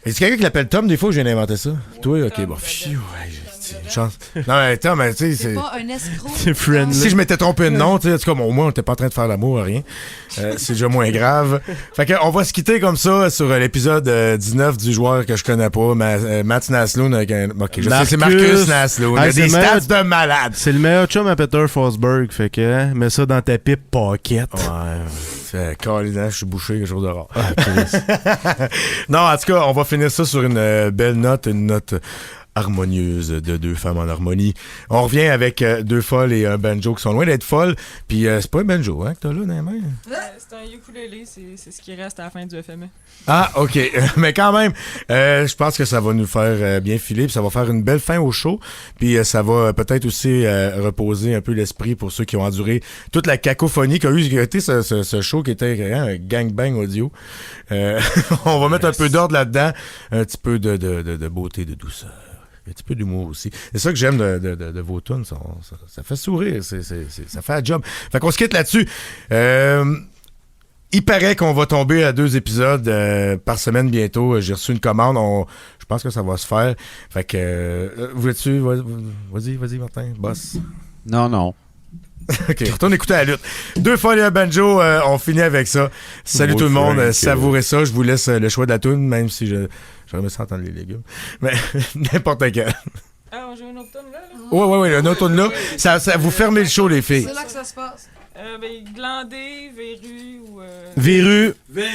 Speaker 1: Est-ce quelqu'un qui l'appelle Tom des fois ou je viens d'inventer ça? Toi, ok, bon, pfiou, une chance. Non, mais Tom, tu sais,
Speaker 6: C'est pas un escroc.
Speaker 3: C'est friendly.
Speaker 1: si je m'étais trompé de nom, tu sais, en tout cas, au moins, on n'était pas en train de faire l'amour, rien. C'est déjà moins grave. Fait que, on va se quitter comme ça sur l'épisode 19 du joueur que je connais pas, Matt Nasloun. Ok, je sais, c'est Marcus Nasloun. Il a des stats de malade.
Speaker 3: C'est le meilleur chum à Peter Forsberg, fait que, hein, mets ça dans ta pipe pocket.
Speaker 1: Ouais, je suis bouché, quelque chose de rare. Non, en tout cas, on va finir ça sur une belle note, une note harmonieuse de deux femmes en harmonie. On revient avec deux folles et un banjo qui sont loin d'être folles. Puis c'est pas un banjo, hein, que t'as là dans les mains?
Speaker 11: C'est un ukulélé, c'est ce qui reste à la fin du FME.
Speaker 1: Ah, OK. Mais quand même, je pense que ça va nous faire bien filer, puis ça va faire une belle fin au show. Puis ça va peut-être aussi reposer un peu l'esprit pour ceux qui ont enduré toute la cacophonie qu'a été ce show qui était un gangbang audio. On va mettre un peu d'ordre là-dedans, un petit peu de beauté, de douceur. Un petit peu d'humour aussi. C'est ça que j'aime de vos tunes. Ça fait sourire. Ça fait un job. Fait qu'on se quitte là-dessus. Il paraît qu'on va tomber à 2 épisodes par semaine bientôt. J'ai reçu une commande. Je pense que ça va se faire. Fait que... voulais-tu... Vas-y, Martin. Boss.
Speaker 5: Non.
Speaker 1: OK, retourne écouter la lutte. 2 folles et un banjo, on finit avec ça. Salut tout le monde, savourez ça. Je vous laisse le choix de la toune, même si j'aurais aimé ça entendre les légumes. Mais n'importe quel.
Speaker 11: Ah, on joue une autre tune là?
Speaker 1: Ouais, une autre tune là. Ça vous fermez le show, les filles.
Speaker 6: C'est là que ça se passe.
Speaker 11: Glandé, verru ou...
Speaker 3: Verru.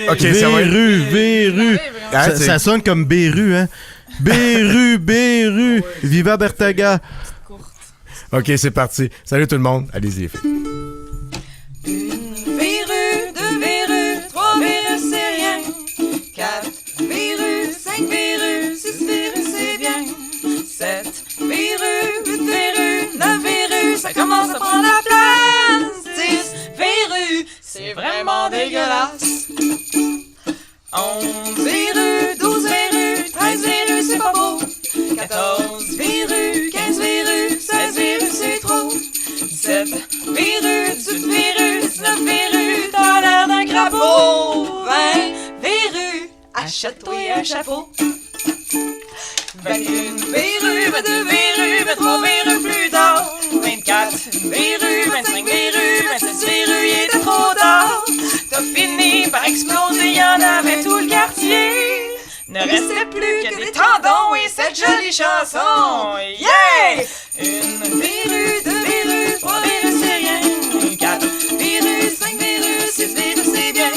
Speaker 1: OK, ça va être...
Speaker 3: Verru. Ça sonne comme Beru, hein? Beru. Viva Bertaga.
Speaker 1: OK, c'est parti. Salut tout le monde. Allez-y, les filles.
Speaker 6: Une verrue, 2 verrues, 3 verrues, c'est rien. 4 verrues, 5 verrues, 6 verrues, c'est bien.
Speaker 11: 17 verrues, 18 verrues, 19 verrues, t'as l'air d'un crapaud. 20 verrues, achète-toi un chapeau. 21 verrues, 22 verrues, 23 verrues plus tard. 24 verrues, 25 verrues, 26 verrues, il était trop tard. T'as fini par exploser, y'en avait tout le quartier. Ne restait plus que des tendons et cette jolie chanson. Yeah! Une verrue, 2 verrues, 3 verrues, c'est rien. 4 verrues, 5 verrues, 6 verrues, c'est bien.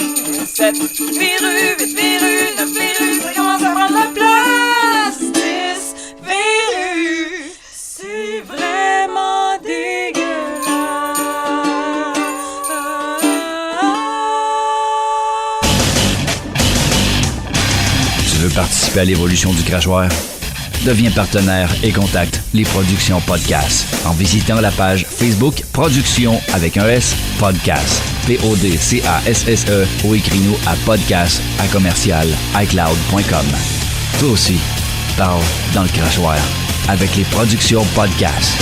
Speaker 11: 7 verrues, 8 verrues, 9 verrues, ça commence à prendre la place. 10 verrues, c'est vraiment dégueulasse.
Speaker 9: Tu veux participer à l'évolution du crachoir? Deviens partenaire et contacte les Productions Podcast en visitant la page Facebook Productions avec un S Podcast. PODCASSE ou écris-nous à podcast@icloud.com. Toi aussi, parle dans le crachoir avec les Productions Podcast.